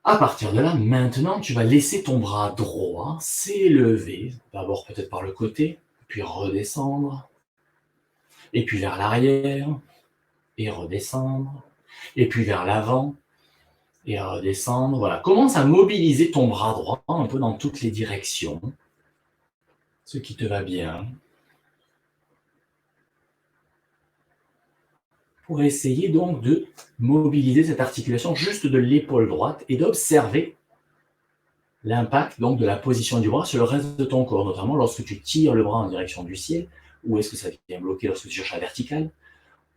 A: À partir de là, maintenant, tu vas laisser ton bras droit s'élever, d'abord peut-être par le côté, puis redescendre, et puis vers l'arrière, et redescendre, et puis vers l'avant, et redescendre. Voilà, commence à mobiliser ton bras droit un peu dans toutes les directions, ce qui te va bien, pour essayer donc de mobiliser cette articulation juste de l'épaule droite et d'observer l'impact donc de la position du bras sur le reste de ton corps, notamment lorsque tu tires le bras en direction du ciel, ou est-ce que ça vient bloquer lorsque tu cherches la verticale,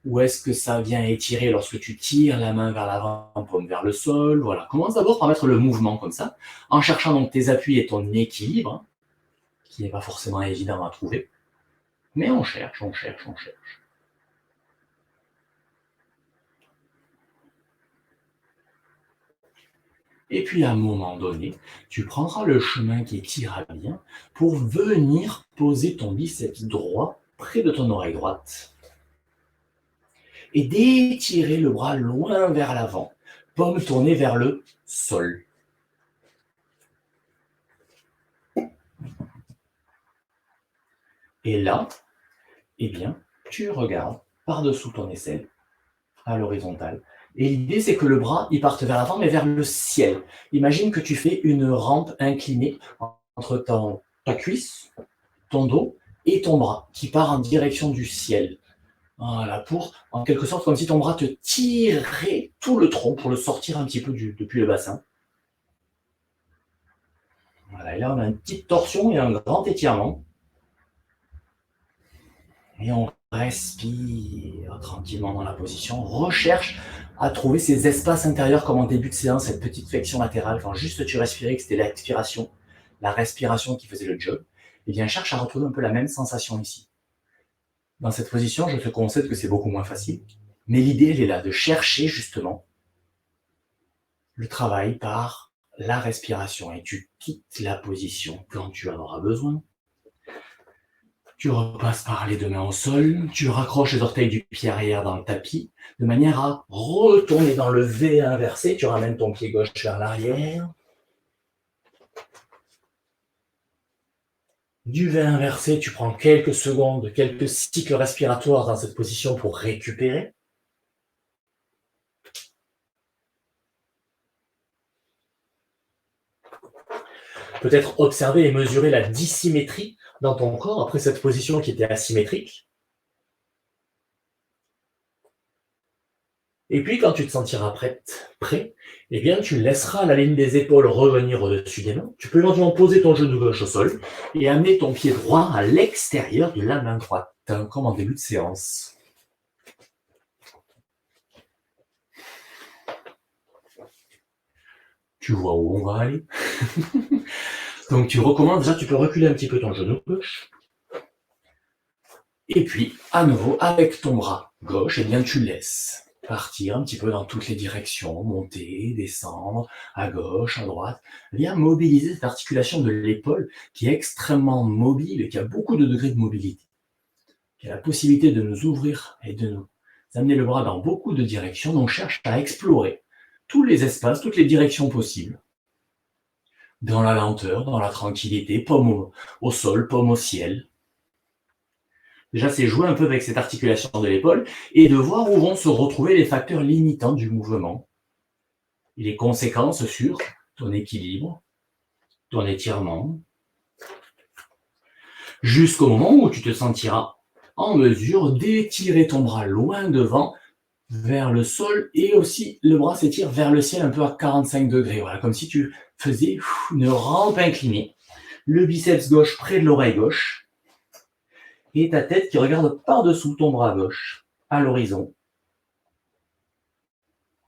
A: ou est-ce que ça vient étirer lorsque tu tires la main vers l'avant, paume vers le sol. Voilà, commence d'abord par mettre le mouvement comme ça, en cherchant donc tes appuis et ton équilibre, qui n'est pas forcément évident à trouver, mais on cherche, on cherche, on cherche. Et puis à un moment donné, tu prendras le chemin qui t'ira bien pour venir poser ton biceps droit près de ton oreille droite et d'étirer le bras loin vers l'avant, paume tournée vers le sol. Et là, eh bien, tu regardes par-dessous ton aisselle, à l'horizontale. Et l'idée, c'est que le bras, il parte vers l'avant, mais vers le ciel. Imagine que tu fais une rampe inclinée entre ta cuisse, ton dos et ton bras, qui part en direction du ciel. Voilà, pour, en quelque sorte, comme si ton bras te tirait tout le tronc pour le sortir un petit peu depuis le bassin. Voilà, et là, on a une petite torsion et un grand étirement. Et on respire tranquillement dans la position. Recherche à trouver ces espaces intérieurs comme en début de séance, cette petite flexion latérale. Quand juste tu respirais, que c'était l'expiration, la respiration qui faisait le job, eh bien cherche à retrouver un peu la même sensation ici. Dans cette position, je te concède que c'est beaucoup moins facile. Mais l'idée, elle est là, de chercher justement le travail par la respiration. Et tu quittes la position quand tu en auras besoin. Tu repasses par les deux mains au sol, tu raccroches les orteils du pied arrière dans le tapis, de manière à retourner dans le V inversé. Tu ramènes ton pied gauche vers l'arrière. Du V inversé, tu prends quelques secondes, quelques cycles respiratoires dans cette position pour récupérer. Peut-être observer et mesurer la dissymétrie dans ton corps après cette position qui était asymétrique. Et puis, quand tu te sentiras prêt, eh bien, tu laisseras la ligne des épaules revenir au-dessus des mains. Tu peux éventuellement poser ton genou gauche au sol et amener ton pied droit à l'extérieur de la main droite, comme en début de séance. Tu vois où on va aller. Donc tu recommences, déjà tu peux reculer un petit peu ton genou gauche. Et puis, à nouveau, avec ton bras gauche, eh bien tu laisses partir un petit peu dans toutes les directions, monter, descendre, à gauche, à droite. Viens mobiliser cette articulation de l'épaule qui est extrêmement mobile et qui a beaucoup de degrés de mobilité, qui a la possibilité de nous ouvrir et de nous amener le bras dans beaucoup de directions. Donc cherche à explorer tous les espaces, toutes les directions possibles, dans la lenteur, dans la tranquillité, paume au sol, paume au ciel. Déjà, c'est jouer un peu avec cette articulation de l'épaule et de voir où vont se retrouver les facteurs limitants du mouvement et les conséquences sur ton équilibre, ton étirement, jusqu'au moment où tu te sentiras en mesure d'étirer ton bras loin devant vers le sol et aussi le bras s'étire vers le ciel un peu à 45 degrés. Voilà, comme si tu faisais une rampe inclinée, le biceps gauche près de l'oreille gauche et ta tête qui regarde par-dessous ton bras gauche à l'horizon.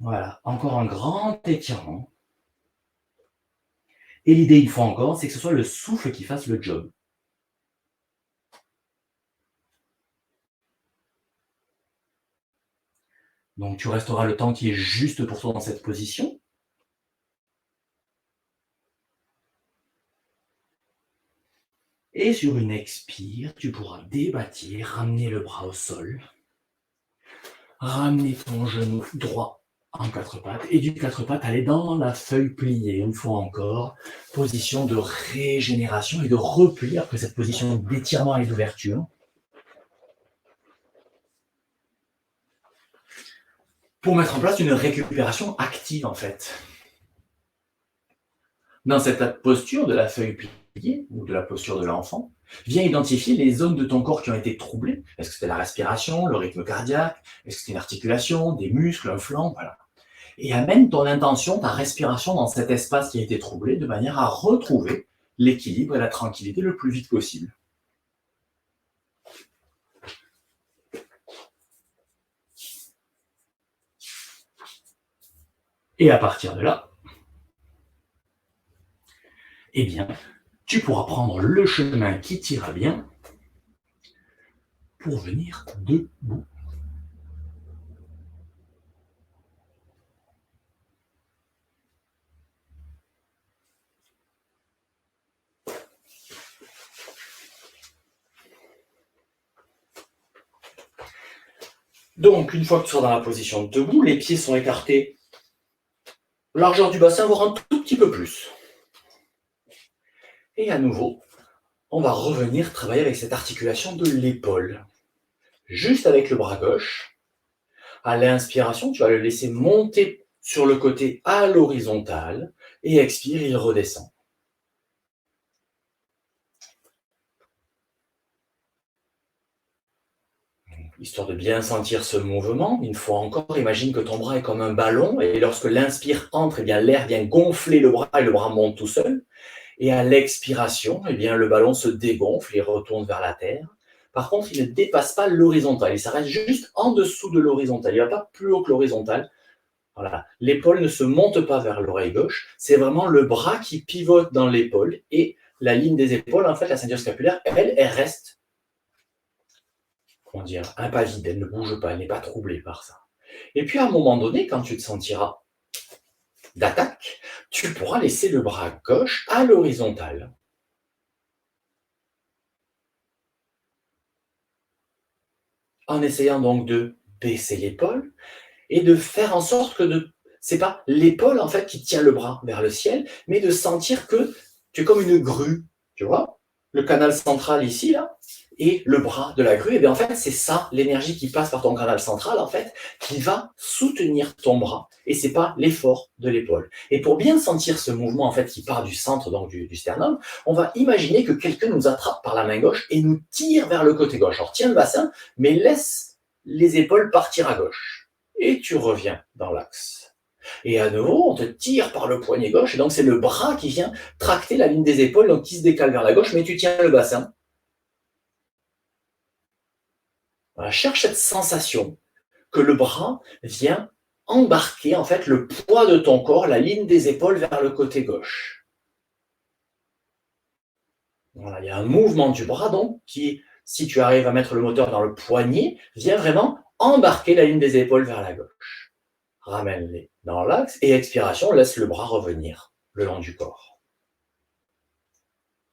A: Voilà, encore un grand étirement. Et l'idée, une fois encore, c'est que ce soit le souffle qui fasse le job. Donc tu resteras le temps qui est juste pour toi dans cette position. Et sur une expire, tu pourras débattir, ramener le bras au sol, ramener ton genou droit en quatre pattes et du quatre pattes aller dans la feuille pliée une fois encore, position de régénération et de repli après cette position d'étirement et d'ouverture. Pour mettre en place une récupération active en fait. Dans cette posture de la feuille pliée ou de la posture de l'enfant, viens identifier les zones de ton corps qui ont été troublées. Est-ce que c'était la respiration, le rythme cardiaque? Est-ce que c'était une articulation, des muscles, un flanc? Voilà. Et amène ton intention, ta respiration dans cet espace qui a été troublé de manière à retrouver l'équilibre et la tranquillité le plus vite possible. Et à partir de là, eh bien, tu pourras prendre le chemin qui t'ira bien pour venir debout. Donc, une fois que tu seras dans la position de debout, les pieds sont écartés. Largeur du bassin, voire un tout petit peu plus. Et à nouveau, on va revenir travailler avec cette articulation de l'épaule. Juste avec le bras gauche. À l'inspiration, tu vas le laisser monter sur le côté à l'horizontale. Et expire, il redescend. Histoire de bien sentir ce mouvement, une fois encore, imagine que ton bras est comme un ballon et lorsque l'inspire entre, eh bien, l'air vient gonfler le bras et le bras monte tout seul. Et à l'expiration, eh bien, le ballon se dégonfle et retourne vers la terre. Par contre, il ne dépasse pas l'horizontale, il s'arrête juste en dessous de l'horizontale, il ne va pas plus haut que l'horizontale. Voilà. L'épaule ne se monte pas vers l'oreille gauche, c'est vraiment le bras qui pivote dans l'épaule et la ligne des épaules, en fait, la ceinture scapulaire, elle reste, comment dire, impavide, elle ne bouge pas, elle n'est pas troublée par ça. Et puis à un moment donné, quand tu te sentiras d'attaque, tu pourras laisser le bras gauche à l'horizontale. En essayant donc de baisser l'épaule et de faire en sorte que c'est pas l'épaule en fait qui tient le bras vers le ciel, mais de sentir que tu es comme une grue, tu vois, le canal central ici là, et le bras de la grue, et bien en fait c'est ça l'énergie qui passe par ton canal central en fait, qui va soutenir ton bras, et c'est pas l'effort de l'épaule. Et pour bien sentir ce mouvement en fait qui part du centre donc du sternum, on va imaginer que quelqu'un nous attrape par la main gauche et nous tire vers le côté gauche. Alors tiens le bassin, mais laisse les épaules partir à gauche. Et tu reviens dans l'axe. Et à nouveau, on te tire par le poignet gauche, et donc c'est le bras qui vient tracter la ligne des épaules, donc qui se décale vers la gauche, mais tu tiens le bassin. Voilà, cherche cette sensation que le bras vient embarquer en fait le poids de ton corps, la ligne des épaules vers le côté gauche. Voilà, il y a un mouvement du bras donc qui, si tu arrives à mettre le moteur dans le poignet, vient vraiment embarquer la ligne des épaules vers la gauche. Ramène-les dans l'axe et expiration, laisse le bras revenir le long du corps.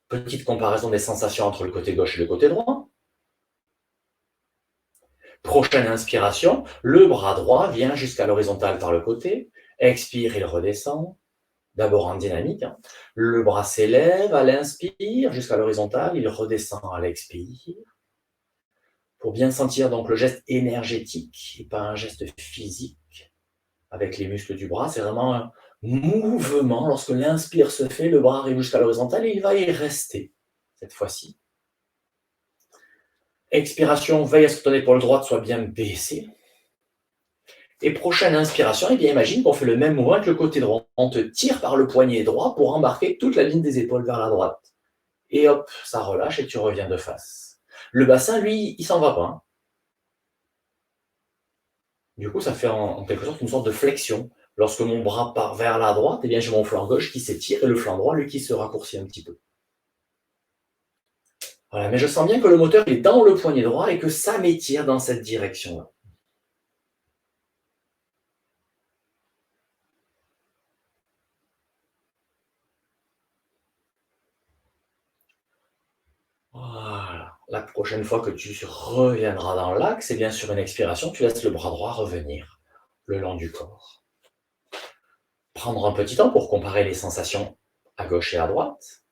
A: Petite comparaison des sensations entre le côté gauche et le côté droit. Prochaine inspiration, le bras droit vient jusqu'à l'horizontale par le côté. Expire, il redescend. D'abord en dynamique. Le bras s'élève à l'inspire jusqu'à l'horizontale, il redescend à l'expire. Pour bien sentir donc le geste énergétique et pas un geste physique avec les muscles du bras, c'est vraiment un mouvement. Lorsque l'inspire se fait, le bras arrive jusqu'à l'horizontale et il va y rester cette fois-ci. Expiration, veille à ce que ton épaule droite soit bien baissée. Et prochaine inspiration, eh bien imagine qu'on fait le même mouvement avec le côté droit. On te tire par le poignet droit pour embarquer toute la ligne des épaules vers la droite. Et hop, ça relâche et tu reviens de face. Le bassin, lui, il s'en va pas. Hein. Du coup, ça fait en quelque sorte une sorte de flexion. Lorsque mon bras part vers la droite, eh bien j'ai mon flanc gauche qui s'étire et le flanc droit, lui, qui se raccourcit un petit peu. Voilà, mais je sens bien que le moteur est dans le poignet droit et que ça m'étire dans cette direction-là. Voilà. La prochaine fois que tu reviendras dans l'axe, et bien sur une expiration, tu laisses le bras droit revenir le long du corps. Prendre un petit temps pour comparer les sensations à gauche et à droite.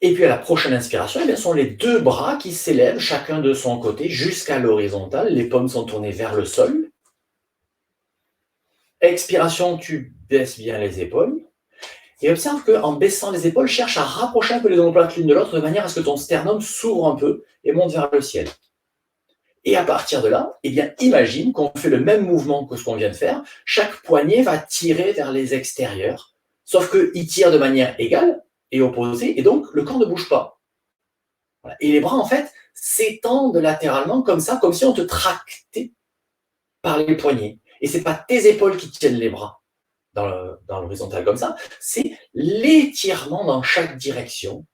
A: Et puis à la prochaine inspiration, eh bien, ce sont les deux bras qui s'élèvent chacun de son côté jusqu'à l'horizontale. Les paumes sont tournées vers le sol. Expiration, tu baisses bien les épaules. Et observe qu'en baissant les épaules, cherche à rapprocher un peu les omoplates l'une de l'autre de manière à ce que ton sternum s'ouvre un peu et monte vers le ciel. Et à partir de là, eh bien, imagine qu'on fait le même mouvement que ce qu'on vient de faire. Chaque poignet va tirer vers les extérieurs, sauf qu'il tire de manière égale et opposée, et donc le corps ne bouge pas. Voilà. Et les bras, en fait, s'étendent latéralement comme ça, comme si on te tractait par les poignets. Et ce n'est pas tes épaules qui tiennent les bras dans l'horizontale comme ça, c'est l'étirement dans chaque direction.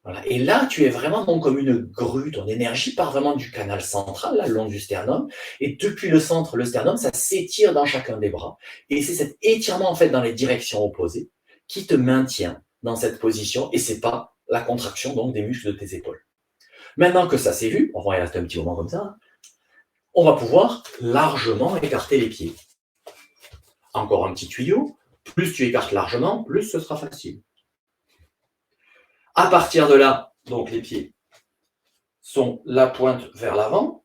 A: Voilà. Et là, tu es vraiment donc comme une grue, ton énergie part vraiment du canal central, là, le long du sternum, et depuis le centre, le sternum, ça s'étire dans chacun des bras. Et c'est cet étirement, en fait, dans les directions opposées qui te maintient dans cette position, et c'est pas la contraction donc des muscles de tes épaules. Maintenant que ça s'est vu, on va y rester un petit moment comme ça, on va pouvoir largement écarter les pieds. Encore un petit tuyau, plus tu écartes largement, plus ce sera facile. À partir de là, donc les pieds sont la pointe vers l'avant,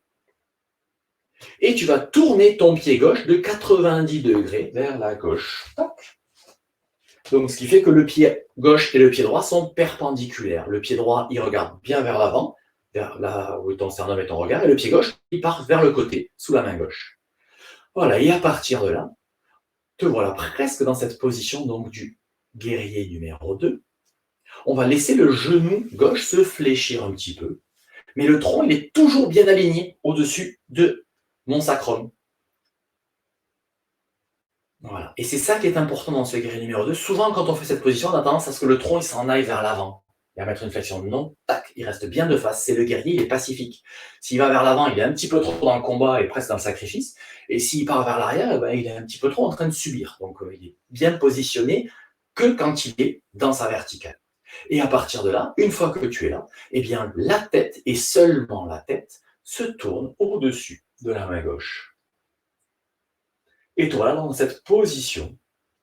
A: et tu vas tourner ton pied gauche de 90 degrés vers la gauche. Donc, ce qui fait que le pied gauche et le pied droit sont perpendiculaires. Le pied droit, il regarde bien vers l'avant, vers là où ton sternum est ton regard, et le pied gauche, il part vers le côté, sous la main gauche. Voilà, et à partir de là, te voilà presque dans cette position donc du guerrier numéro 2. On va laisser le genou gauche se fléchir un petit peu, mais le tronc, il est toujours bien aligné au-dessus de mon sacrum. Voilà. Et c'est ça qui est important dans ce guerrier numéro 2. Souvent, quand on fait cette position, on a tendance à ce que le tronc il s'en aille vers l'avant et à mettre une flexion. Non, tac, il reste bien de face. C'est le guerrier, il est pacifique. S'il va vers l'avant, il est un petit peu trop dans le combat et presque dans le sacrifice. Et s'il part vers l'arrière, eh ben, il est un petit peu trop en train de subir. Donc, il est bien positionné que quand il est dans sa verticale. Et à partir de là, une fois que tu es là, eh bien, la tête, et seulement la tête, se tourne au-dessus de la main gauche. Et toi, dans cette position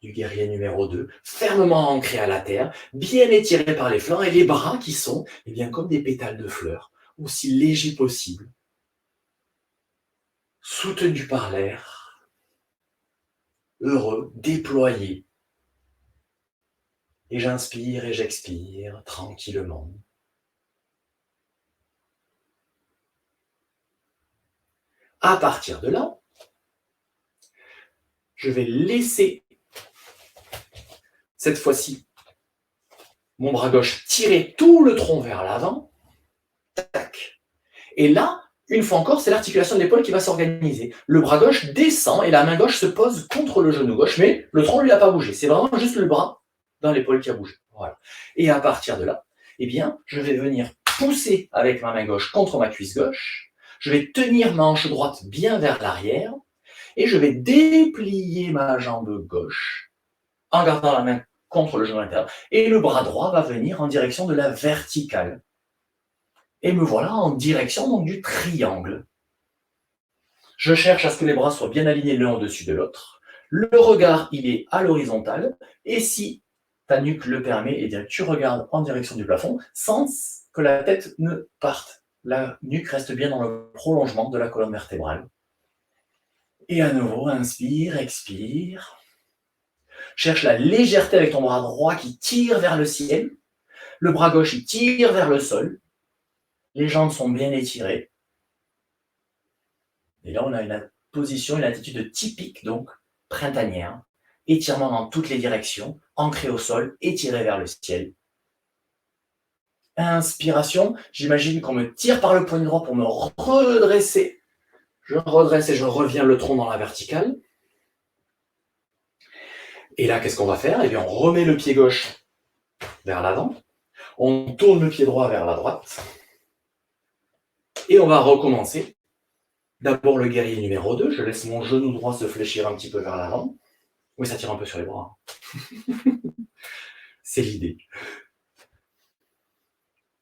A: du guerrier numéro 2, fermement ancré à la terre, bien étiré par les flancs et les bras qui sont eh bien, comme des pétales de fleurs, aussi légers possible, soutenus par l'air, heureux, déployés. Et j'inspire et j'expire tranquillement. À partir de là, je vais laisser cette fois-ci mon bras gauche tirer tout le tronc vers l'avant Et là, une fois encore, c'est l'articulation de l'épaule qui va s'organiser. Le bras gauche descend et la main gauche se pose contre le genou gauche, mais le tronc, lui, n'a pas bougé. C'est vraiment juste le bras dans l'épaule qui a bougé. Voilà. Et à partir de là, eh bien, je vais venir pousser avec ma main gauche contre ma cuisse gauche. Je vais tenir ma hanche droite bien vers l'arrière et je vais déplier ma jambe gauche en gardant la main contre le genou intérieur. Et le bras droit va venir en direction de la verticale. Et me voilà en direction donc du triangle. Je cherche à ce que les bras soient bien alignés l'un au-dessus de l'autre. Le regard, il est à l'horizontale. Et si ta nuque le permet, eh bien, tu regardes en direction du plafond sans que la tête ne parte. La nuque reste bien dans le prolongement de la colonne vertébrale. Et à nouveau, inspire, expire. Cherche la légèreté avec ton bras droit qui tire vers le ciel. Le bras gauche, il tire vers le sol. Les jambes sont bien étirées. Et là, on a une position, une attitude typique, donc printanière. Étirement dans toutes les directions, ancré au sol, étiré vers le ciel. Inspiration, j'imagine qu'on me tire par le poignet droit pour me redresser. Je redresse et je reviens le tronc dans la verticale. Et là, qu'est-ce qu'on va faire? Eh bien, on remet le pied gauche vers l'avant. On tourne le pied droit vers la droite. Et on va recommencer. D'abord le guerrier numéro 2. Je laisse mon genou droit se fléchir un petit peu vers l'avant. Oui, ça tire un peu sur les bras. C'est l'idée.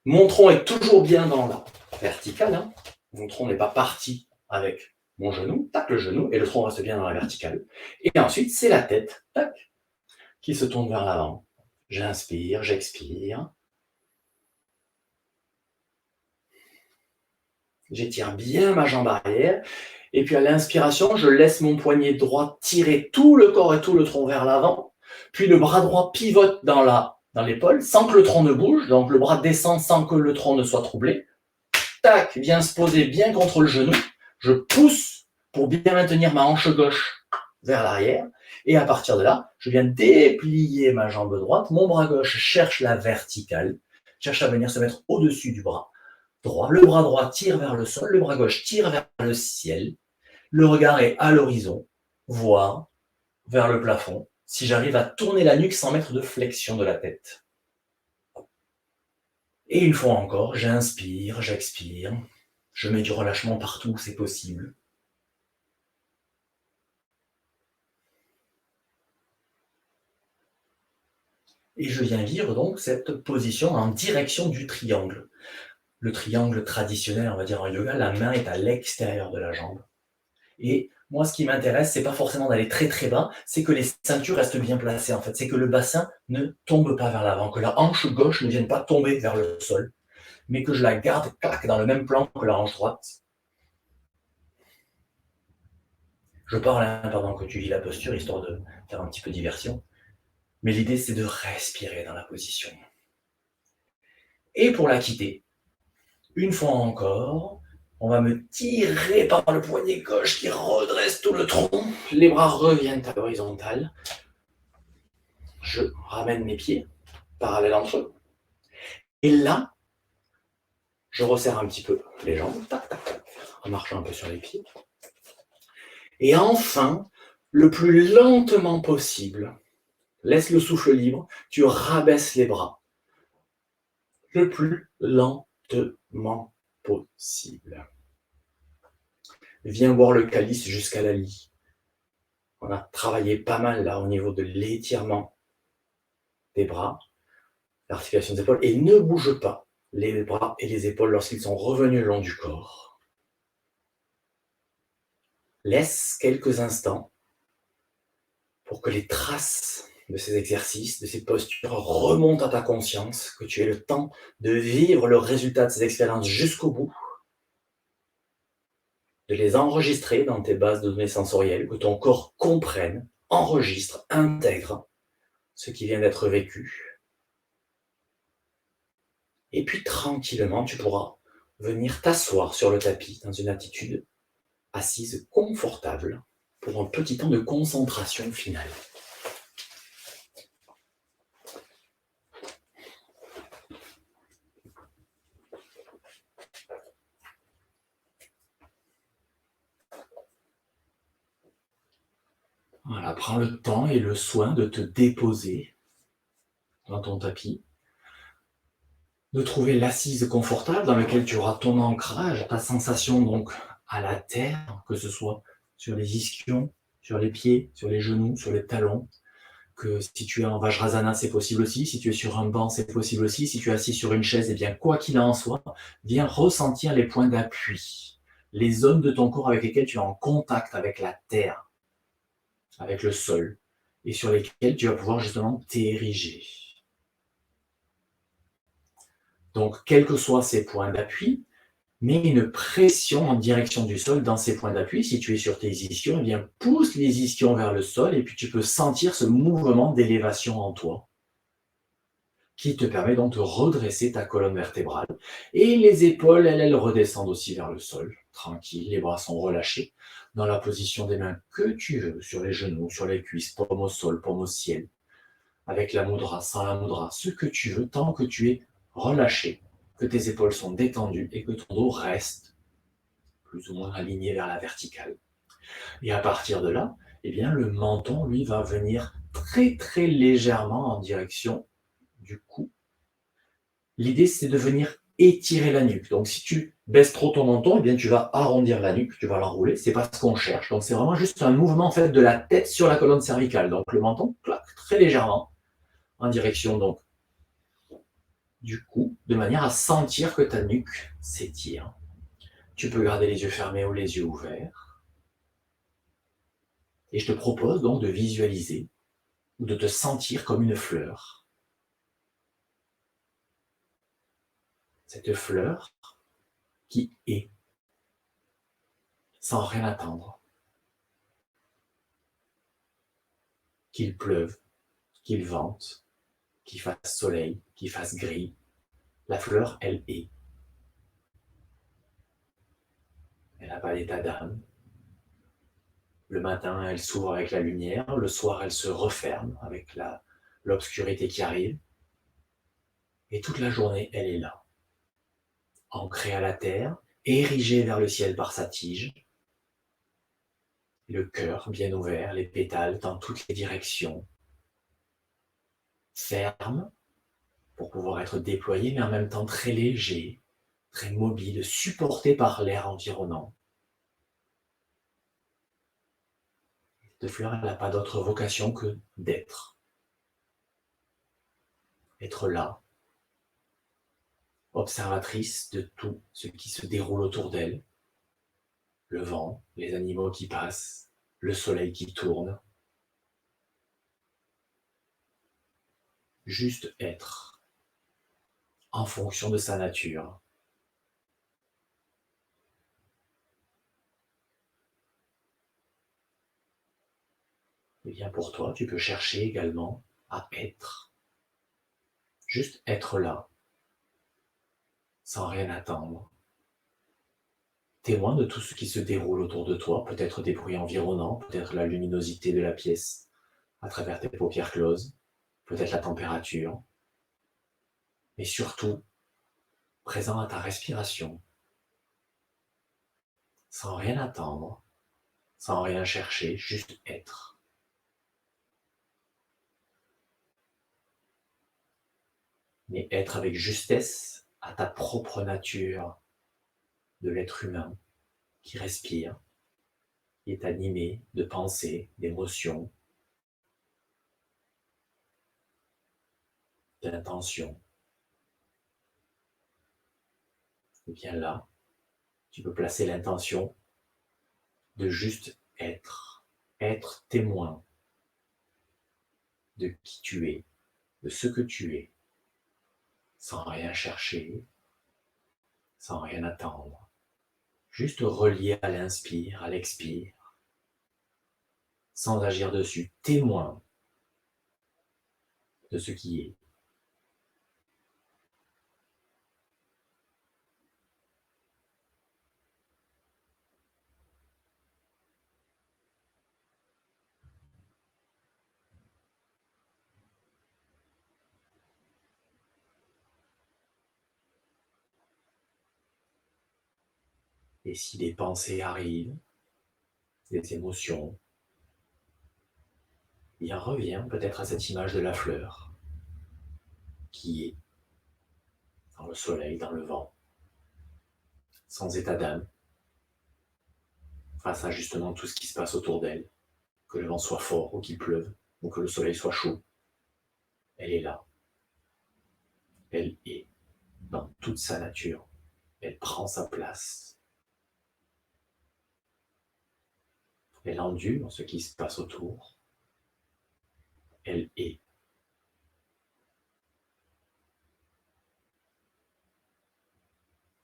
A: Mon tronc est toujours bien dans la verticale. Hein. Mon tronc n'est pas parti avec mon genou. Tac, le genou, et le tronc reste bien dans la verticale. Et ensuite, c'est la tête, tac, qui se tourne vers l'avant. J'inspire, j'expire. J'étire bien ma jambe arrière. Et puis à l'inspiration, je laisse mon poignet droit tirer tout le corps et tout le tronc vers l'avant. Puis le bras droit pivote dans l'épaule sans que le tronc ne bouge. Donc le bras descend sans que le tronc ne soit troublé. Tac, vient se poser bien contre le genou. Je pousse pour bien maintenir ma hanche gauche vers l'arrière. Et à partir de là, je viens déplier ma jambe droite. Mon bras gauche cherche la verticale, cherche à venir se mettre au-dessus du bras droit. Le bras droit tire vers le sol, le bras gauche tire vers le ciel. Le regard est à l'horizon, voire vers le plafond, si j'arrive à tourner la nuque sans mettre de flexion de la tête. Et une fois encore, j'inspire, j'expire. Je mets du relâchement partout où c'est possible. Et je viens vivre donc cette position en direction du triangle. Le triangle traditionnel, on va dire en yoga, la main est à l'extérieur de la jambe. Et moi, ce qui m'intéresse, c'est pas forcément d'aller très très bas, c'est que les ceintures restent bien placées en fait. C'est que le bassin ne tombe pas vers l'avant, que la hanche gauche ne vienne pas tomber vers le sol, mais que je la garde clac, dans le même plan que la hanche droite. Je parle pendant que tu vis la posture, histoire de faire un petit peu de diversion. Mais l'idée, c'est de respirer dans la position. Et pour la quitter, une fois encore, on va me tirer par le poignet gauche qui redresse tout le tronc. Les bras reviennent à l'horizontale. Je ramène mes pieds parallèles entre eux. Et là, je resserre un petit peu les jambes, tac, tac, tac, en marchant un peu sur les pieds. Et enfin, le plus lentement possible, laisse le souffle libre, tu rabaisses les bras. Le plus lentement possible. Viens voir le calice jusqu'à la lie. On a travaillé pas mal là au niveau de l'étirement des bras, l'articulation des épaules, et ne bouge pas les bras et les épaules lorsqu'ils sont revenus le long du corps. Laisse quelques instants pour que les traces de ces exercices, de ces postures remontent à ta conscience, que tu aies le temps de vivre le résultat de ces expériences jusqu'au bout, de les enregistrer dans tes bases de données sensorielles, que ton corps comprenne, enregistre, intègre ce qui vient d'être vécu. Et puis tranquillement, tu pourras venir t'asseoir sur le tapis dans une attitude assise confortable pour un petit temps de concentration finale. Voilà, prends le temps et le soin de te déposer dans ton tapis, de trouver l'assise confortable dans laquelle tu auras ton ancrage, ta sensation donc à la terre, que ce soit sur les ischions, sur les pieds, sur les genoux, sur les talons, que si tu es en Vajrasana, c'est possible aussi, si tu es sur un banc, c'est possible aussi, si tu es assis sur une chaise, eh bien, quoi qu'il en soit, viens ressentir les points d'appui, les zones de ton corps avec lesquelles tu es en contact avec la terre, avec le sol, et sur lesquelles tu vas pouvoir justement t'ériger. Donc, quels que soient ces points d'appui, mets une pression en direction du sol dans ces points d'appui. Si tu es sur tes ischions, eh bien, pousse les ischions vers le sol et puis tu peux sentir ce mouvement d'élévation en toi qui te permet donc de redresser ta colonne vertébrale. Et les épaules, elles redescendent aussi vers le sol, tranquille, les bras sont relâchés, dans la position des mains que tu veux, sur les genoux, sur les cuisses, paume au sol, paume au ciel, avec la mudra, sans la mudra, ce que tu veux, tant que tu es relâché, que tes épaules sont détendues et que ton dos reste plus ou moins aligné vers la verticale. Et à partir de là, eh bien, le menton, lui, va venir très très légèrement en direction du cou. L'idée, c'est de venir étirer la nuque. Donc, si tu baisses trop ton menton, eh bien, tu vas arrondir la nuque, tu vas l'enrouler. C'est pas ce qu'on cherche. Donc, c'est vraiment juste un mouvement en fait de la tête sur la colonne cervicale. Donc, le menton claque très légèrement en direction donc du cou, de manière à sentir que ta nuque s'étire. Tu peux garder les yeux fermés ou les yeux ouverts. Et je te propose donc de visualiser ou de te sentir comme une fleur. Cette fleur qui est, sans rien attendre. Qu'il pleuve, qu'il vente, qu'il fasse soleil, qu'il fasse gris. La fleur, elle est. Elle n'a pas d'état d'âme. Le matin, elle s'ouvre avec la lumière. Le soir, elle se referme avec l'obscurité qui arrive. Et toute la journée, elle est là. Ancrée à la terre, érigée vers le ciel par sa tige. Le cœur bien ouvert, les pétales dans toutes les directions. Ferme pour pouvoir être déployé, mais en même temps très léger, très mobile, supporté par l'air environnant. Cette fleur, elle n'a pas d'autre vocation que d'être. Être là, observatrice de tout ce qui se déroule autour d'elle. Le vent, les animaux qui passent, le soleil qui tourne. Juste être, en fonction de sa nature. Et bien pour toi, tu peux chercher également à être. Juste être là, sans rien attendre. Témoin de tout ce qui se déroule autour de toi, peut-être des bruits environnants, peut-être la luminosité de la pièce à travers tes paupières closes, peut-être la température, mais surtout présent à ta respiration, sans rien attendre, sans rien chercher, juste être. Mais être avec justesse à ta propre nature de l'être humain qui respire, qui est animé de pensées, d'émotions, d'intentions. Et bien là, tu peux placer l'intention de juste être, être témoin de qui tu es, de ce que tu es, sans rien chercher, sans rien attendre, juste relié à l'inspire, à l'expire, sans agir dessus, témoin de ce qui est. Et si des pensées arrivent, des émotions, Bien, reviens peut-être à cette image de la fleur qui est dans le soleil, dans le vent, sans état d'âme, face à justement tout ce qui se passe autour d'elle, que le vent soit fort ou qu'il pleuve, ou que le soleil soit chaud. Elle est là, elle est dans toute sa nature, elle prend sa place, elle endure ce qui se passe autour, elle est.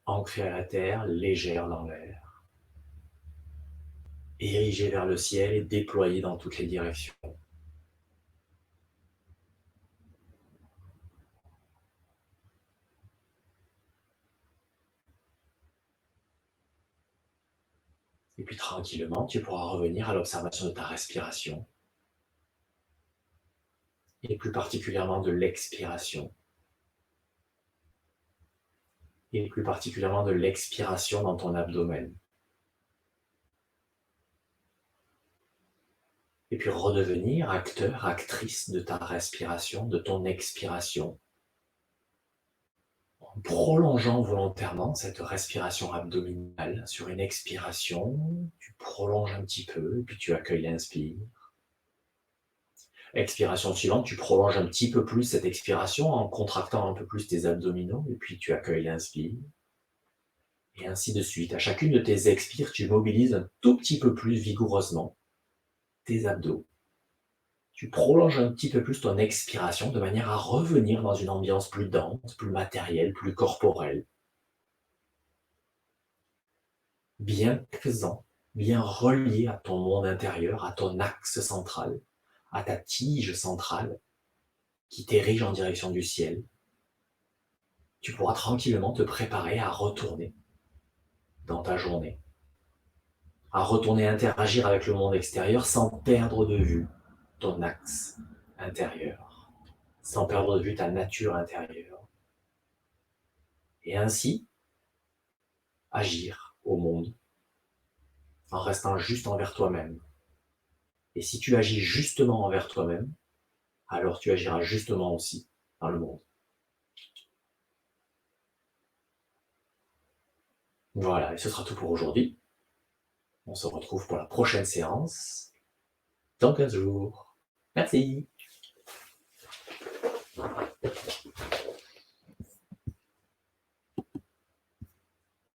A: Ancrée à la terre, légère dans l'air, érigée vers le ciel et déployée dans toutes les directions. Et puis tranquillement, tu pourras revenir à l'observation de ta respiration, et plus particulièrement de l'expiration, et plus particulièrement de l'expiration dans ton abdomen. Et puis redevenir acteur, actrice de ta respiration, de ton expiration, en prolongeant volontairement cette respiration abdominale. Sur une expiration, tu prolonges un petit peu, et puis tu accueilles l'inspire. Expiration suivante, tu prolonges un petit peu plus cette expiration en contractant un peu plus tes abdominaux, et puis tu accueilles l'inspire. Et ainsi de suite. À chacune de tes expires, tu mobilises un tout petit peu plus vigoureusement tes abdos. Tu prolonges un petit peu plus ton expiration de manière à revenir dans une ambiance plus dense, plus matérielle, plus corporelle. Bien présent, bien relié à ton monde intérieur, à ton axe central, à ta tige centrale qui t'érige en direction du ciel. Tu pourras tranquillement te préparer à retourner dans ta journée, à retourner interagir avec le monde extérieur sans perdre de vue ton axe intérieur, sans perdre de vue ta nature intérieure. Et ainsi, agir au monde en restant juste envers toi-même. Et si tu agis justement envers toi-même, alors tu agiras justement aussi dans le monde. Voilà, et ce sera tout pour aujourd'hui. On se retrouve pour la prochaine séance dans 15 jours. Merci.